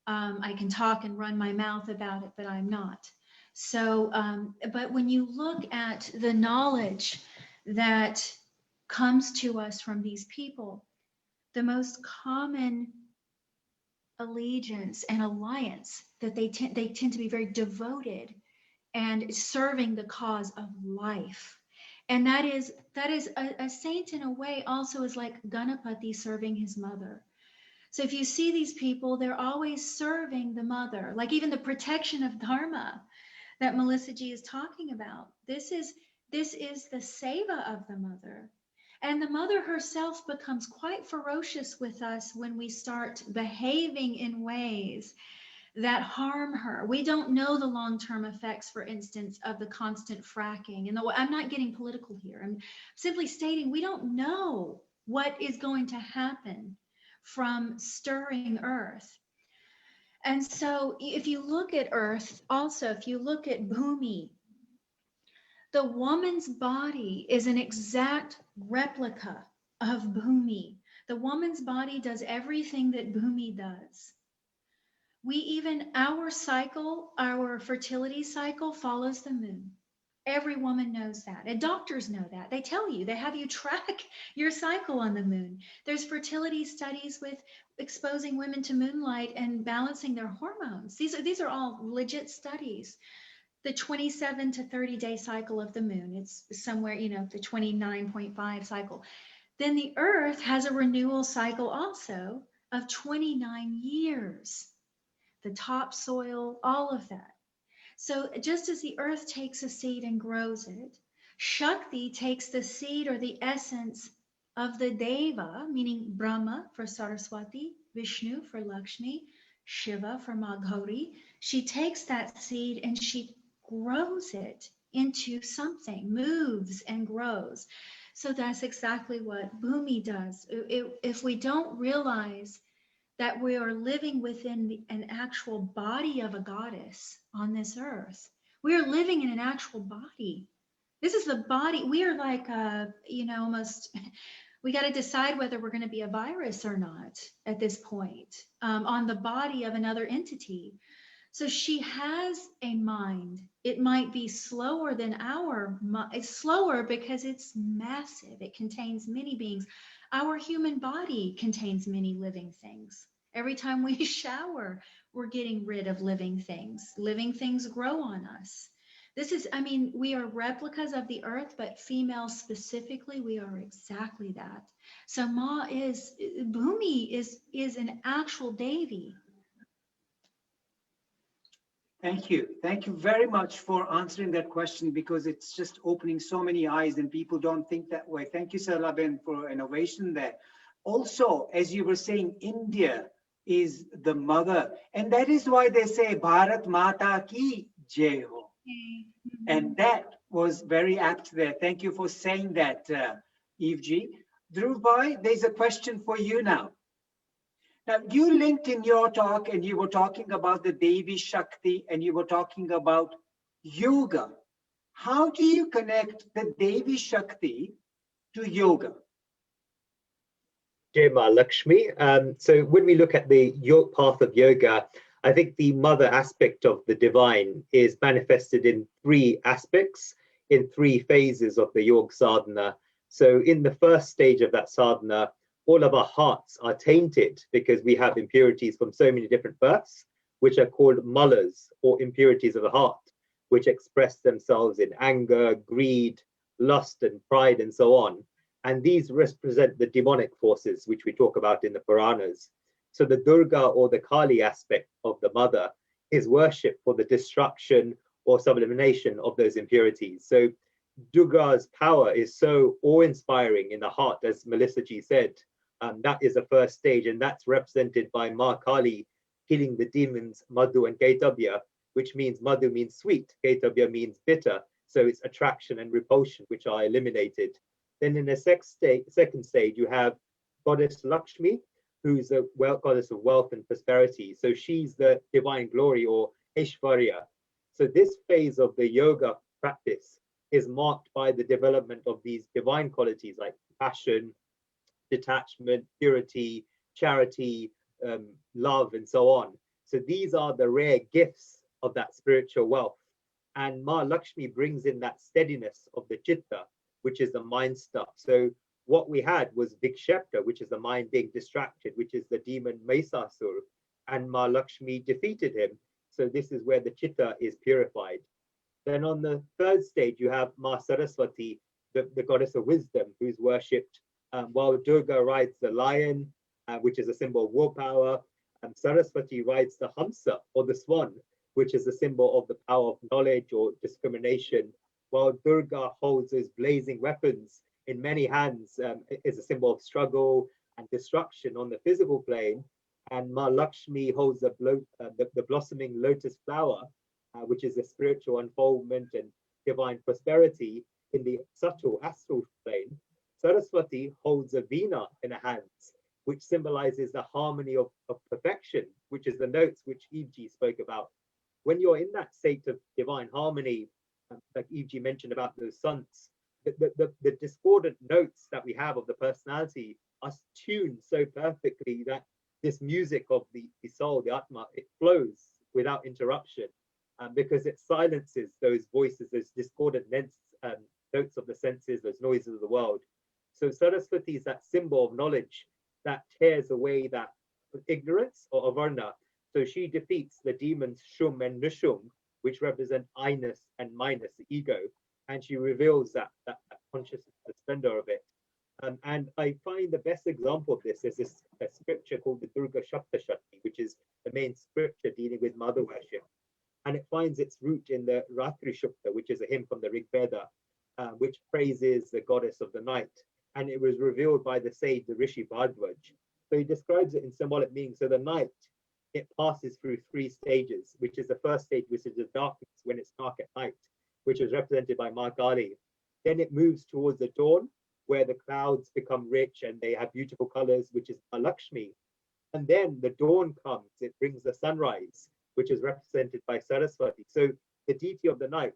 I can talk and run my mouth about it, but I'm not. So, but when you look at the knowledge that comes to us from these people, the most common allegiance and alliance that they tend to be very devoted and serving the cause of life. And that is a saint in a way also is like Ganapati serving his mother. So if you see these people, they're always serving the mother, like even the protection of dharma that Melissa G is talking about. This is the seva of the mother. And the mother herself becomes quite ferocious with us when we start behaving in ways that harm her. We don't know the long-term effects, for instance, of the constant fracking. And I'm not getting political here. I'm simply stating we don't know what is going to happen from stirring earth. And so if you look at earth, also, if you look at Bhumi, the woman's body is an exact replica of Bhumi. The woman's body does everything that Bhumi does. Our cycle, our fertility cycle follows the moon. Every woman knows that. And doctors know that. They tell you, they have you track your cycle on the moon. There's fertility studies with exposing women to moonlight and balancing their hormones. These are all legit studies. The 27 to 30 day cycle of the moon, it's somewhere, you know, the 29.5 cycle. Then the earth has a renewal cycle also of 29 years. The topsoil, all of that. So just as the earth takes a seed and grows it, Shakti takes the seed or the essence of the Deva, meaning Brahma for Saraswati, Vishnu for Lakshmi, Shiva for Maghori. She takes that seed and she grows it into something, moves and grows. So that's exactly what Bhumi does. If we don't realize that we are living within an actual body of a goddess on this earth, we are living in an actual body. This is the body. We are like, almost, we got to decide whether we're going to be a virus or not at this point, on the body of another entity. So she has a mind. It might be slower than it's slower because it's massive. It contains many beings. Our human body contains many living things. Every time we shower, we're getting rid of living things. Living things grow on us. We are replicas of the earth, but females specifically, we are exactly that. So Bhumi is an actual Devi. Thank you. Thank you very much for answering that question, because it's just opening so many eyes and people don't think that way. Thank you, Sarlaben, for innovation there. Also, as you were saying, India is the mother, and that is why they say Bharat Mata Ki Jai Ho. And that was very apt there. Thank you for saying that, Eve G. Dhruv Bhai, there's a question for you now. Now, you linked in your talk and you were talking about the Devi Shakti and you were talking about yoga. How do you connect the Devi Shakti to yoga? Jai Ma Lakshmi. So when we look at the path of yoga, I think the mother aspect of the divine is manifested in three aspects, in three phases of the yoga sadhana. So in the first stage of that sadhana, all of our hearts are tainted because we have impurities from so many different births, which are called malas, or impurities of the heart, which express themselves in anger, greed, lust, and pride, and so on. And these represent the demonic forces, which we talk about in the Puranas. So the Durga or the Kali aspect of the mother is worship for the destruction or sublimation of those impurities. So Durga's power is so awe-inspiring in the heart, as Melissa G said. That is the first stage, and that's represented by Ma Kali killing the demons Madhu and Ketavya, which means Madhu means sweet, Ketavya means bitter. So it's attraction and repulsion, which are eliminated. Then in the second stage, you have goddess Lakshmi, who's a goddess of wealth and prosperity. So she's the divine glory, or Aishwarya. So this phase of the yoga practice is marked by the development of these divine qualities like passion, detachment, purity, charity, love, and so on. So these are the rare gifts of that spiritual wealth. And Ma Lakshmi brings in that steadiness of the chitta, which is the mind stuff. So what we had was Vikshepta, which is the mind being distracted, which is the demon Mahisasur, and Ma Lakshmi defeated him. So this is where the chitta is purified. Then on the third stage, you have Ma Saraswati, the goddess of wisdom, who's worshipped while Durga rides the lion, which is a symbol of willpower. Saraswati rides the Hamsa, or the swan, which is a symbol of the power of knowledge or discrimination, while Durga holds those blazing weapons in many hands, is a symbol of struggle and destruction on the physical plane. And Ma Lakshmi holds the blossoming lotus flower, which is a spiritual unfoldment and divine prosperity in the subtle astral plane. Saraswati holds a veena in her hands, which symbolizes the harmony of perfection, which is the notes which Eve spoke about. When you're in that state of divine harmony, like Eve mentioned about those sons, the discordant notes that we have of the personality are tuned so perfectly that this music of the soul, the Atma, it flows without interruption, because it silences those voices, those discordant notes of the senses, those noises of the world. So Saraswati is that symbol of knowledge that tears away that ignorance or avarna. So she defeats the demons Shum and Nushum, which represent I-ness and minus, the ego, and she reveals that consciousness, the splendor of it. And I find the best example of this is this scripture called the Durga Shaptashati, which is the main scripture dealing with mother worship. And it finds its root in the Ratri Shukta, which is a hymn from the Rig Veda, which praises the goddess of the night. And it was revealed by the sage, the Rishi Bhardwaj. So he describes it in symbolic meaning. So the night, it passes through 3 stages, which is the first stage, which is the darkness, when it's dark at night, which is represented by Ma Kali. Then it moves towards the dawn, where the clouds become rich and they have beautiful colors, which is Ma Lakshmi. And then the dawn comes, it brings the sunrise, which is represented by Saraswati. So the deity of the night,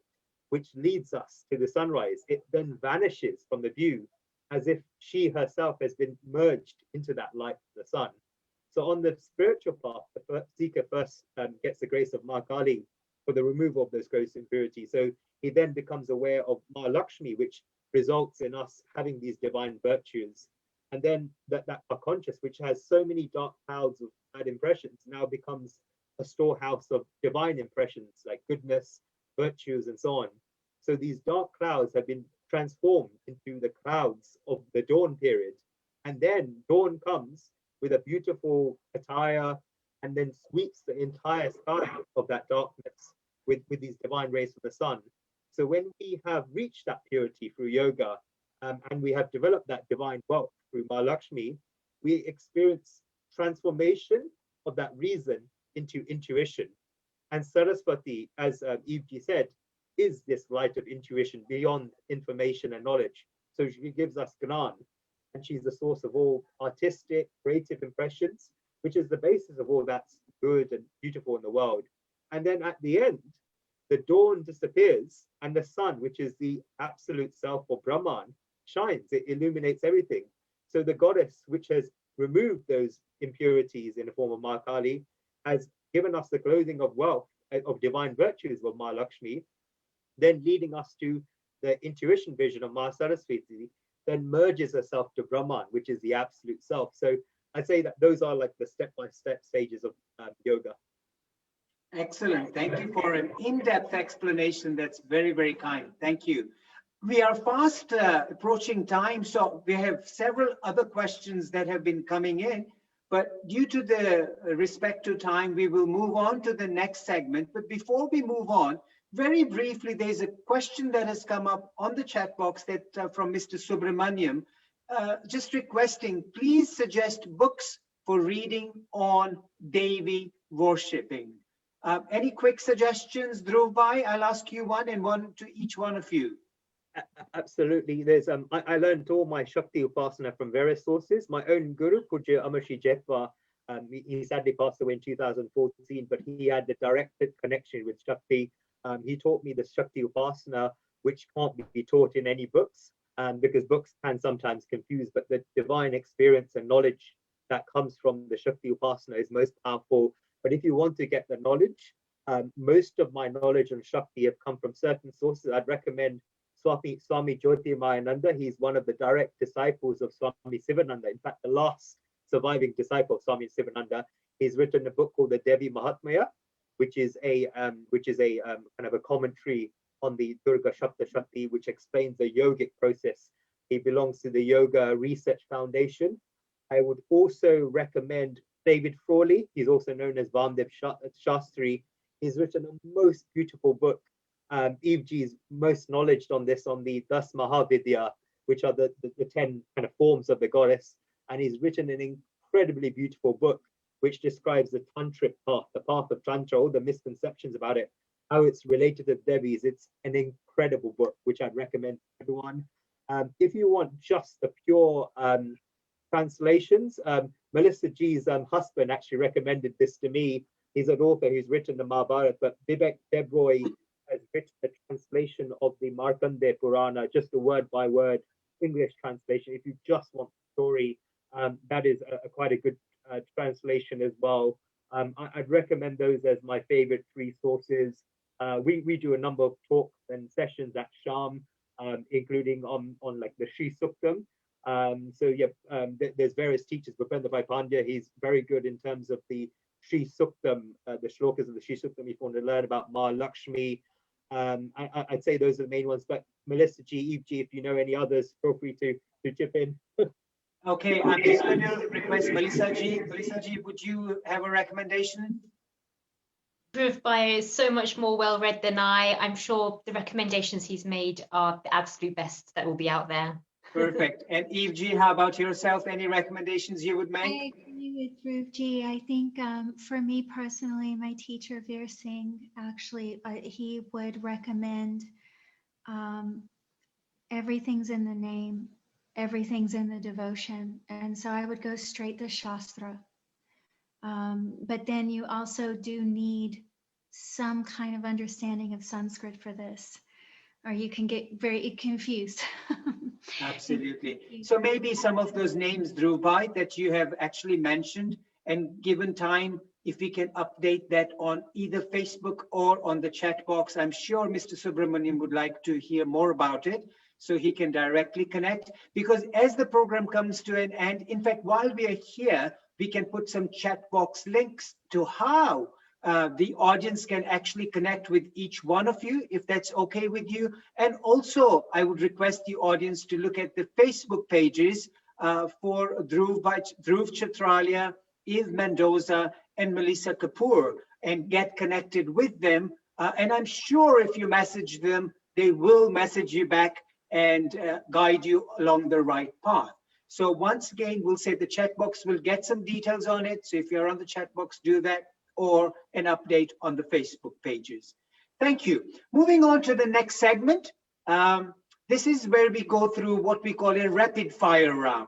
which leads us to the sunrise, it then vanishes from the view as if she herself has been merged into that light of the sun. So on the spiritual path, the seeker first gets the grace of Ma Kali for the removal of those gross impurities. So he then becomes aware of Ma Lakshmi, which results in us having these divine virtues. And then that conscious, which has so many dark clouds of bad impressions, now becomes a storehouse of divine impressions like goodness, virtues, and so on. So these dark clouds have been transformed into the clouds of the dawn period. And then dawn comes with a beautiful attire and then sweeps the entire sky of that darkness with these divine rays from the sun. So when we have reached that purity through yoga, and we have developed that divine wealth through Ma Lakshmi, we experience transformation of that reason into intuition. And Saraswati, as Evji said, is this light of intuition beyond information and knowledge. So she gives us Gnan, and she's the source of all artistic, creative impressions, which is the basis of all that's good and beautiful in the world. And then at the end, the dawn disappears, and the sun, which is the absolute self or Brahman, shines. It illuminates everything. So the goddess, which has removed those impurities in the form of Ma Kali, has given us the clothing of wealth, of divine virtues of Ma Lakshmi, then leading us to the intuition vision of Ma Saraswati, then merges herself to Brahman, which is the absolute self. So I'd say that those are like the step-by-step stages of yoga. Excellent. Thank you for an in-depth explanation. That's very, very kind. Thank you. We are fast approaching time, so we have several other questions that have been coming in, but due to the respect to time, we will move on to the next segment. But before we move on, very briefly, there's a question that has come up on the chat box that from Mr. Subramaniam, just requesting, please suggest books for reading on Devi worshipping. Any quick suggestions, Dhruv bhai? I'll ask you one and one to each one of you. Absolutely. There's I learned all my Shakti Upasana from various sources. My own guru, Pujya Amarshi Jetwa, he sadly passed away in 2014, but he had the direct connection with Shakti. He taught me the Shakti Upasana, which can't be taught in any books, because books can sometimes confuse, but the divine experience and knowledge that comes from the Shakti Upasana is most powerful. But if you want to get the knowledge, most of my knowledge on Shakti have come from certain sources. I'd recommend Swami Jyotirmayananda. He's one of the direct disciples of Swami Sivananda. In fact, the last surviving disciple of Swami Sivananda. He's written a book called the Devi Mahatmya, which is a kind of a commentary on the Durga Shapta Shakti, which explains the yogic process. He belongs to the Yoga Research Foundation. I would also recommend David Frawley. He's also known as Vamdev Shastri. He's written a most beautiful book. Evji is most knowledge on this, on the Das Mahavidya, which are the 10 kind of forms of the goddess. And he's written an incredibly beautiful book, which describes the tantric path, the path of Tantra, all the misconceptions about it, how it's related to Devis. It's an incredible book, which I'd recommend to everyone. If you want just the pure translations, Melissa G's husband actually recommended this to me. He's an author who's written the Mahabharata, but Vivek Debroy has written the translation of the Markandeya Purana, just a word-by-word English translation. If you just want the story, that is quite a good translation as well. I'd recommend those as my favorite 3 sources. We do a number of talks and sessions at Sham, including on like the Sri Suktam. There's various teachers. Bhupendra Bhai Pandya, he's very good in terms of the Sri Suktam, the shlokas of the Sri Suktam. If you want to learn about Ma Lakshmi, I'd say those are the main ones. But Melissa G, Eve G, if you know any others, feel free to chip in. Okay, I'm just going to request Melissa G. Melissa G, would you have a recommendation? Dhruv Bhai is so much more well-read than I. I'm sure the recommendations he's made are the absolute best that will be out there. Perfect. And Eve G, how about yourself? Any recommendations you would I I make? agree with Dhruv Ji. I think for me personally, my teacher Veer Singh, actually, he would recommend everything's in the name, everything's in the devotion. And so I would go straight to Shastra. But then you also do need some kind of understanding of Sanskrit for this, or you can get very confused. Absolutely. So maybe some of those names, Dhruv Bhai, that you have actually mentioned, and given time, if we can update that on either Facebook or on the chat box, I'm sure Mr. Subramaniam would like to hear more about it, so he can directly connect. Because as the program comes to an end, in fact, while we are here, we can put some chat box links to how the audience can actually connect with each one of you, if that's okay with you. And also, I would request the audience to look at the Facebook pages for Dhruv Chartelia, Eve Mendoza, and Melissa Kapoor, and get connected with them. And I'm sure if you message them, they will message you back and guide you along the right path. So once again, we'll say the chat box will get some details on it. So if you're on the chat box, do that, or an update on the Facebook pages. Thank you. Moving on to the next segment. This is where we go through what we call a rapid fire round.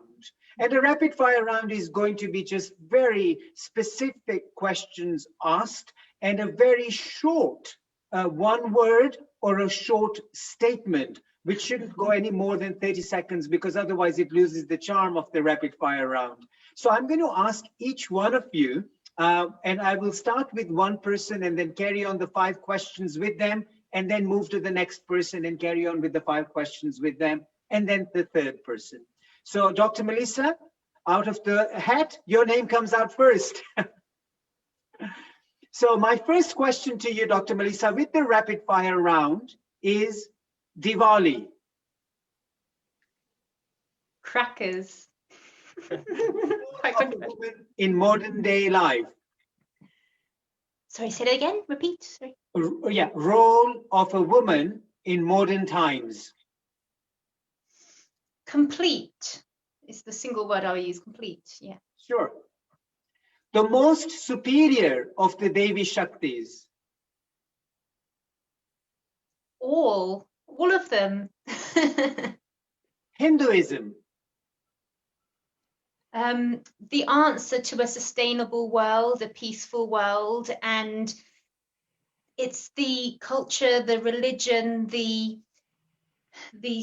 And a rapid fire round is going to be just very specific questions asked and a very short one word or a short statement, which shouldn't go any more than 30 seconds because otherwise it loses the charm of the rapid fire round. So I'm going to ask each one of you, and I will start with one person and then carry on the 5 questions with them, and then move to the next person and carry on with the 5 questions with them, and then the third person. So Dr. Melissa, out of the hat, your name comes out first. So my first question to you, Dr. Melissa, with the rapid fire round is Diwali. Crackers. Quite controversial. In modern day life. Sorry, say that again. Repeat. Sorry. Yeah, role of a woman in modern times. Complete is the single word I'll use. Complete. Yeah. Sure. The most superior of the Devi Shaktis. All of them. Hinduism. The answer to a sustainable world, a peaceful world, and it's the culture, the religion, the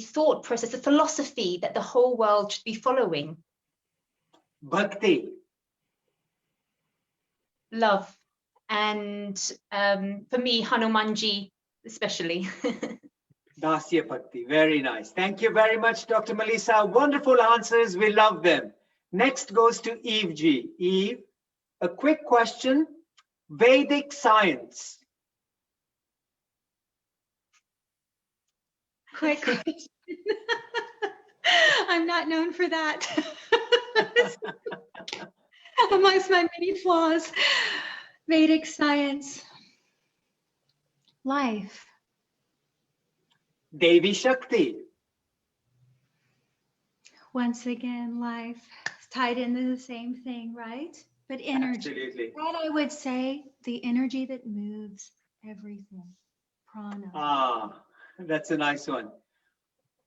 thought process, the philosophy that the whole world should be following. Bhakti. Love. And for me, Hanumanji especially. Dasya Bhakti. Very nice. Thank you very much, Dr. Melissa. Wonderful answers. We love them. Next goes to Eve G. Eve, a quick question. Vedic science. Quick question. I'm not known for that. Amongst my many flaws, Vedic science, life. Devi Shakti. Once again, life. It's tied into the same thing, right? But energy. Absolutely. That I would say the energy that moves everything. Prana. Ah, that's a nice one.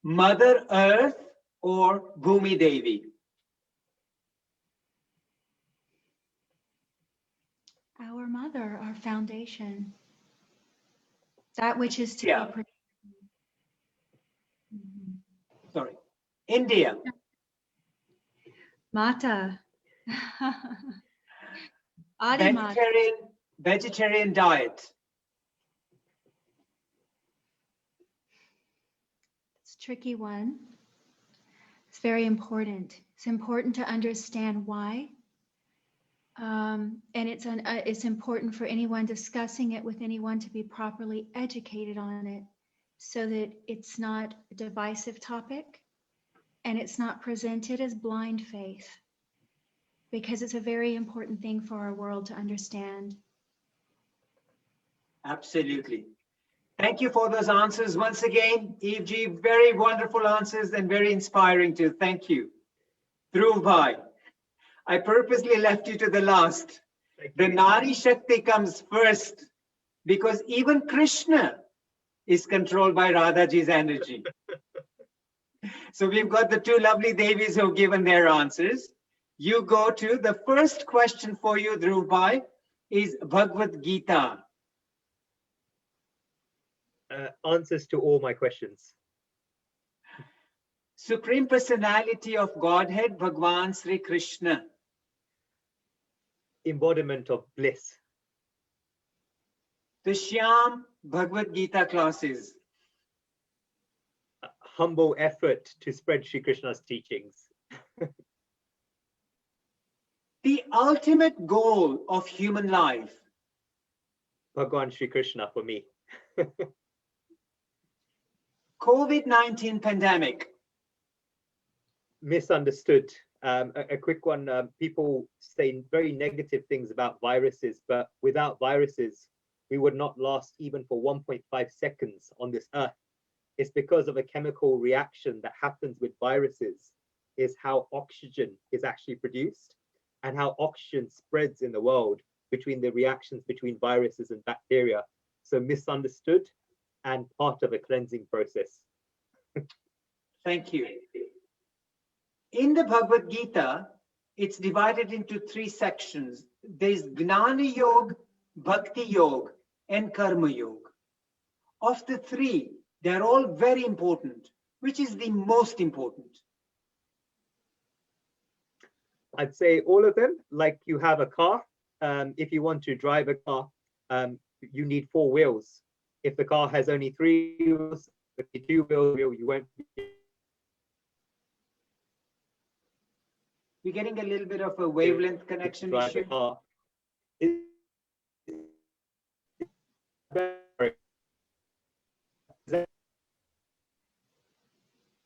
Mother Earth or Bhumi Devi? Our mother, our foundation. That which is to Yeah. be protected. Mhm. Sorry. India. Mata. Adi Mata. Vegetarian diet. It's a tricky one. It's very important. It's important to understand why. And it's important for anyone discussing it with anyone to be properly educated on it so that it's not a divisive topic and it's not presented as blind faith, because it's a very important thing for our world to understand. Absolutely. Thank you for those answers once again, Eve G. Very wonderful answers and very inspiring too. Thank you. Dhruv Bhai, I purposely left you to the last. The Nari Shakti comes first because even Krishna is controlled by Radhaji's energy. So we've got the two lovely Devis who have given their answers. You go to the first question for you, Dhruv Bhai, is Bhagavad Gita. Answers to all my questions. Supreme Personality of Godhead, Bhagwan Sri Krishna. Embodiment of bliss. The Shyam Bhagavad Gita classes. Humble effort to spread Shri Krishna's teachings. The ultimate goal of human life. Bhagwan Shri Krishna for me. COVID-19 pandemic. Misunderstood. A quick one. People say very negative things about viruses, but without viruses, we would not last even for 1.5 seconds on this earth. It's because of a chemical reaction that happens with viruses, is how oxygen is actually produced and how oxygen spreads in the world between the reactions between viruses and bacteria. So misunderstood and part of a cleansing process. Thank you. In the Bhagavad Gita, it's divided into three sections. There's Gnana Yoga, Bhakti Yoga, and Karma Yoga. Of the three, they're all very important. Which is the most important? I'd say all of them. Like you have a car. If you want to drive a car, you need 4 wheels. If the car has only 3 wheels, if you 2 wheels, you won't. We're getting a little bit of a wavelength connection issue.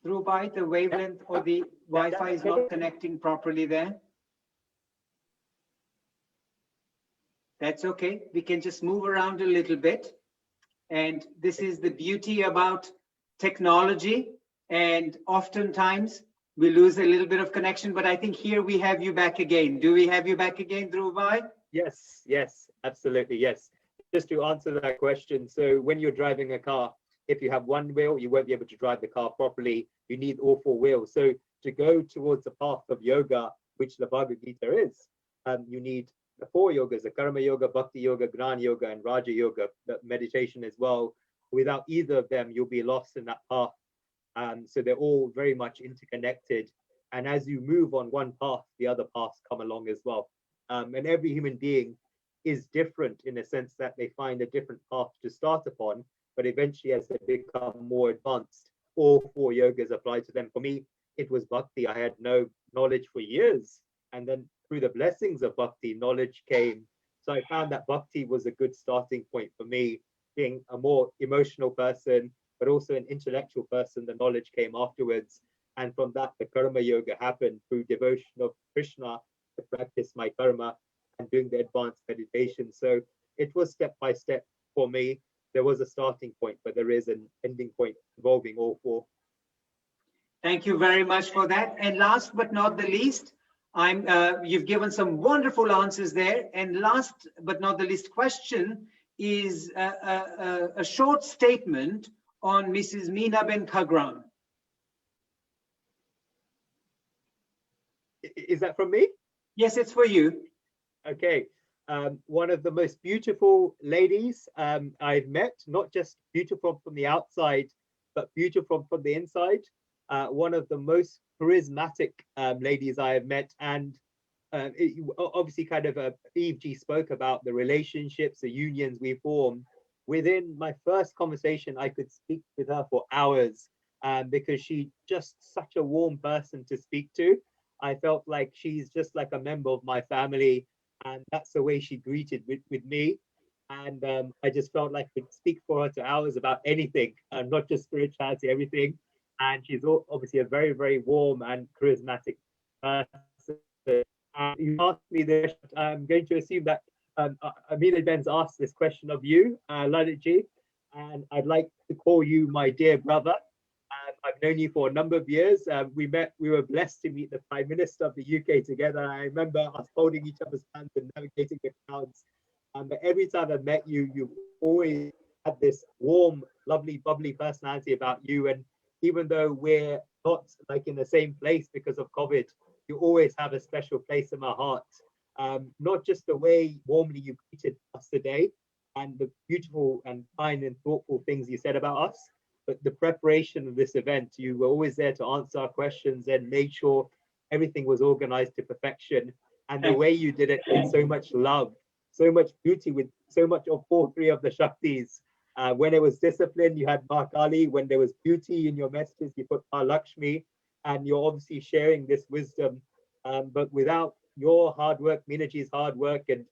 Dhruv Bhai, the wavelength or the Wi-Fi is not connecting properly there. That's okay. We can just move around a little bit. And this is the beauty about technology. And oftentimes we lose a little bit of connection, but I think here we have you back again. Do we have you back again, Dhruv Bhai? Yes, yes, absolutely, yes. Just to answer that question, so when you're driving a car, if you have 1 wheel, you won't be able to drive the car properly. You need all 4 wheels. So to go towards the path of yoga, which the Bhagavad Gita is, you need the 4 yogas, the Karma Yoga, Bhakti Yoga, Gnana Yoga, and Raja Yoga, the meditation as well. Without either of them, you'll be lost in that path. So they're all very much interconnected. And as you move on one path, the other paths come along as well. And every human being is different in a sense that they find a different path to start upon, but eventually as they become more advanced, all 4 yogas apply to them. For me, it was bhakti. I had no knowledge for years. And then through the blessings of bhakti, knowledge came. So I found that bhakti was a good starting point for me, being a more emotional person, but also an intellectual person. The knowledge came afterwards. And from that, the karma yoga happened through devotion of Krishna to practice my karma and doing the advanced meditation. So it was step by step for me. There was a starting point, but there is an ending point involving all 4. Thank you very much for that. And last but not the least, you've given some wonderful answers there. And last but not the least question is a short statement on Mrs. Meena Ben Khagram. Is that from me? Yes, it's for you. Okay. One of the most beautiful ladies I've met, not just beautiful from the outside, but beautiful from the inside. One of the most charismatic ladies I have met. And obviously kind of Eve G spoke about the relationships, the unions we formed. Within my first conversation, I could speak with her for hours because she's just such a warm person to speak to. I felt like she's just like a member of my family, and that's the way she greeted with me. And I just felt like I could speak for her to hours about anything, not just spirituality, everything. And she's obviously a very, very warm and charismatic person. You asked me this, I'm going to assume that Amina Ben's asked this question of you, Lalitji, and I'd like to call you my dear brother. I've known you for a number of years. We were blessed to meet the Prime Minister of the UK together. I remember us holding each other's hands and navigating the crowds. But every time I've met you, you've always had this warm, lovely, bubbly personality about you. And even though we're not like in the same place because of COVID, you always have a special place in my heart. Not just the way warmly you greeted us today and the beautiful and kind and thoughtful things you said about us, but the preparation of this event. You were always there to answer our questions and made sure everything was organized to perfection. And the way you did it with so much love, so much beauty, with so much of all three of the Shaktis. When it was discipline, you had Ma Kali. When there was beauty in your messages, you put Ma Lakshmi. And you're obviously sharing this wisdom. But without your hard work, Minaji's hard work, and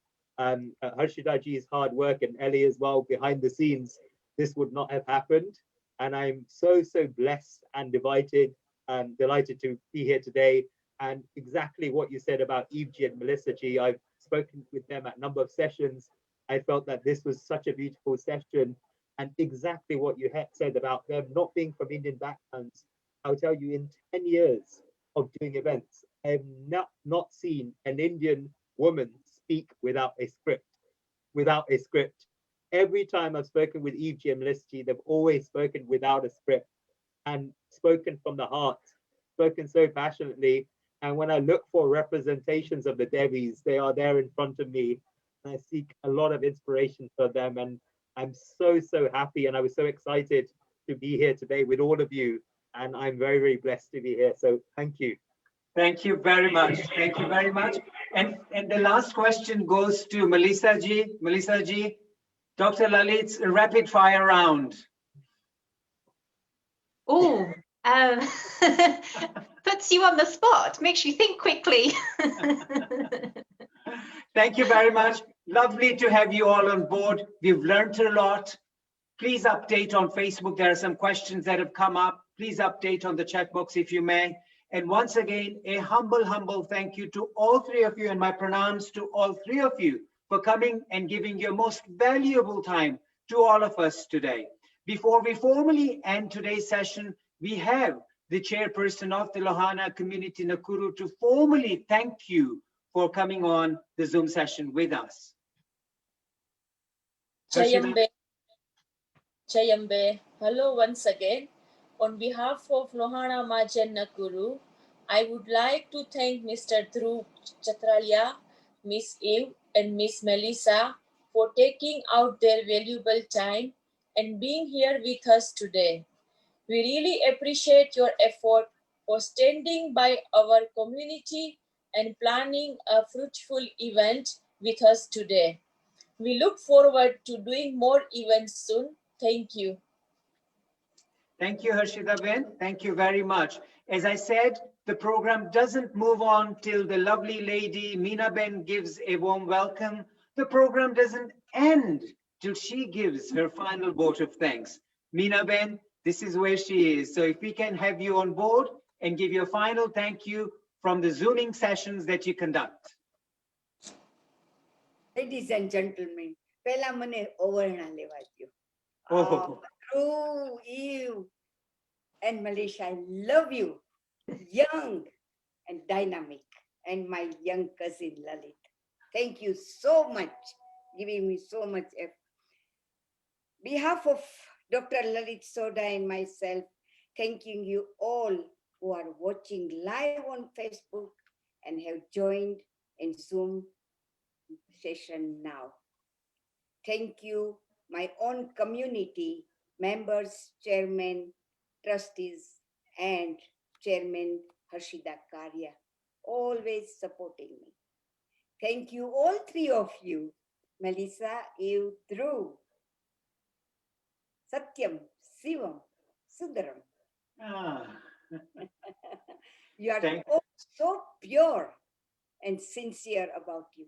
Harshitaji's hard work, and Ellie as well behind the scenes, this would not have happened. And I'm so blessed and delighted to be here today. And exactly what you said about Eveji and Melissa G, I've spoken with them at a number of sessions. I felt that this was such a beautiful session, and exactly what you had said about them not being from Indian backgrounds. I'll tell you, in 10 years of doing events, I have not seen an Indian woman speak without a script. Every time I've spoken with Eveji and Melissa, they've always spoken without a script and spoken from the heart, spoken so passionately. And when I look for representations of the Devis, they are there in front of me. And I seek a lot of inspiration for them. And I'm so happy. And I was so excited to be here today with all of you. And I'm very blessed to be here. So thank you. Thank you very much. Thank you very much. And the last question goes to Melissa Ji. Melissa Ji, Dr. Lalit's rapid fire round. Oh, puts you on the spot, makes you think quickly. Thank you very much. Lovely to have you all on board. We've learned a lot. Please update on Facebook. There are some questions that have come up. Please update on the chat box if you may. And once again, a humble thank you to all three of you, and my pranams to all three of you for coming and giving your most valuable time to all of us today. Before we formally end today's session, we have the chairperson of the Lohana community, Nakuru, to formally thank you for coming on the Zoom session with us. Chayambe, hello once again. On behalf of Lohana Majan Nakuru, I would like to thank Mr. Dhruv Chartelia, Miss Eve, and Miss Melissa for taking out their valuable time and being here with us today. We really appreciate your effort for standing by our community and planning a fruitful event with us today. We look forward to doing more events soon. Thank you. Thank you, Harshita Ben. Thank you very much. As I said, the program doesn't move on till the lovely lady Meena Ben gives a warm welcome. The program doesn't end till she gives her final vote of thanks. Meena Ben, this is where she is. So if we can have you on board and give your final thank you from the Zooming sessions that you conduct. Ladies and gentlemen, pehla mane overna lewa dyo. Dhruv, Eve, and Malaysia, I love you. Young and dynamic, and my young cousin Lalit. Thank you so much, giving me so much effort. Behalf of Dr. Lalit Soda and myself, thanking you all who are watching live on Facebook and have joined in Zoom session now. Thank you, my own community members, chairman, trustees, and Chairman Harshita Karya, always supporting me. Thank you, all three of you, Melissa, Eve, Dhruv, Satyam, Sivam, Sundaram. You are all so pure and sincere about you.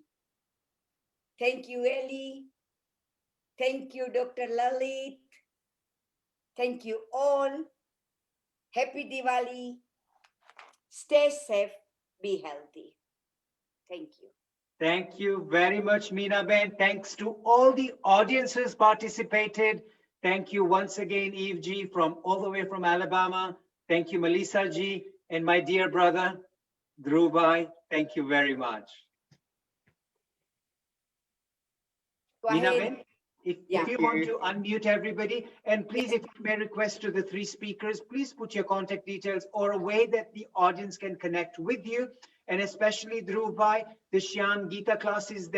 Thank you, Ellie. Thank you, Dr. Lalit. Thank you all. Happy Diwali. Stay safe, be healthy. Thank you. Thank you very much, Meena Ben. Thanks to all the audiences participated. Thank you once again, Eve G, from all the way from Alabama. Thank you, Melissa G, and my dear brother, Dhruv Bhai. Thank you very much. Go Meena ahead. Ben, if Yeah. you want to unmute everybody, and please, if you may request to the three speakers, please put your contact details or a way that the audience can connect with you, and especially Dhruv Bhai, the Shyan Gita class is there.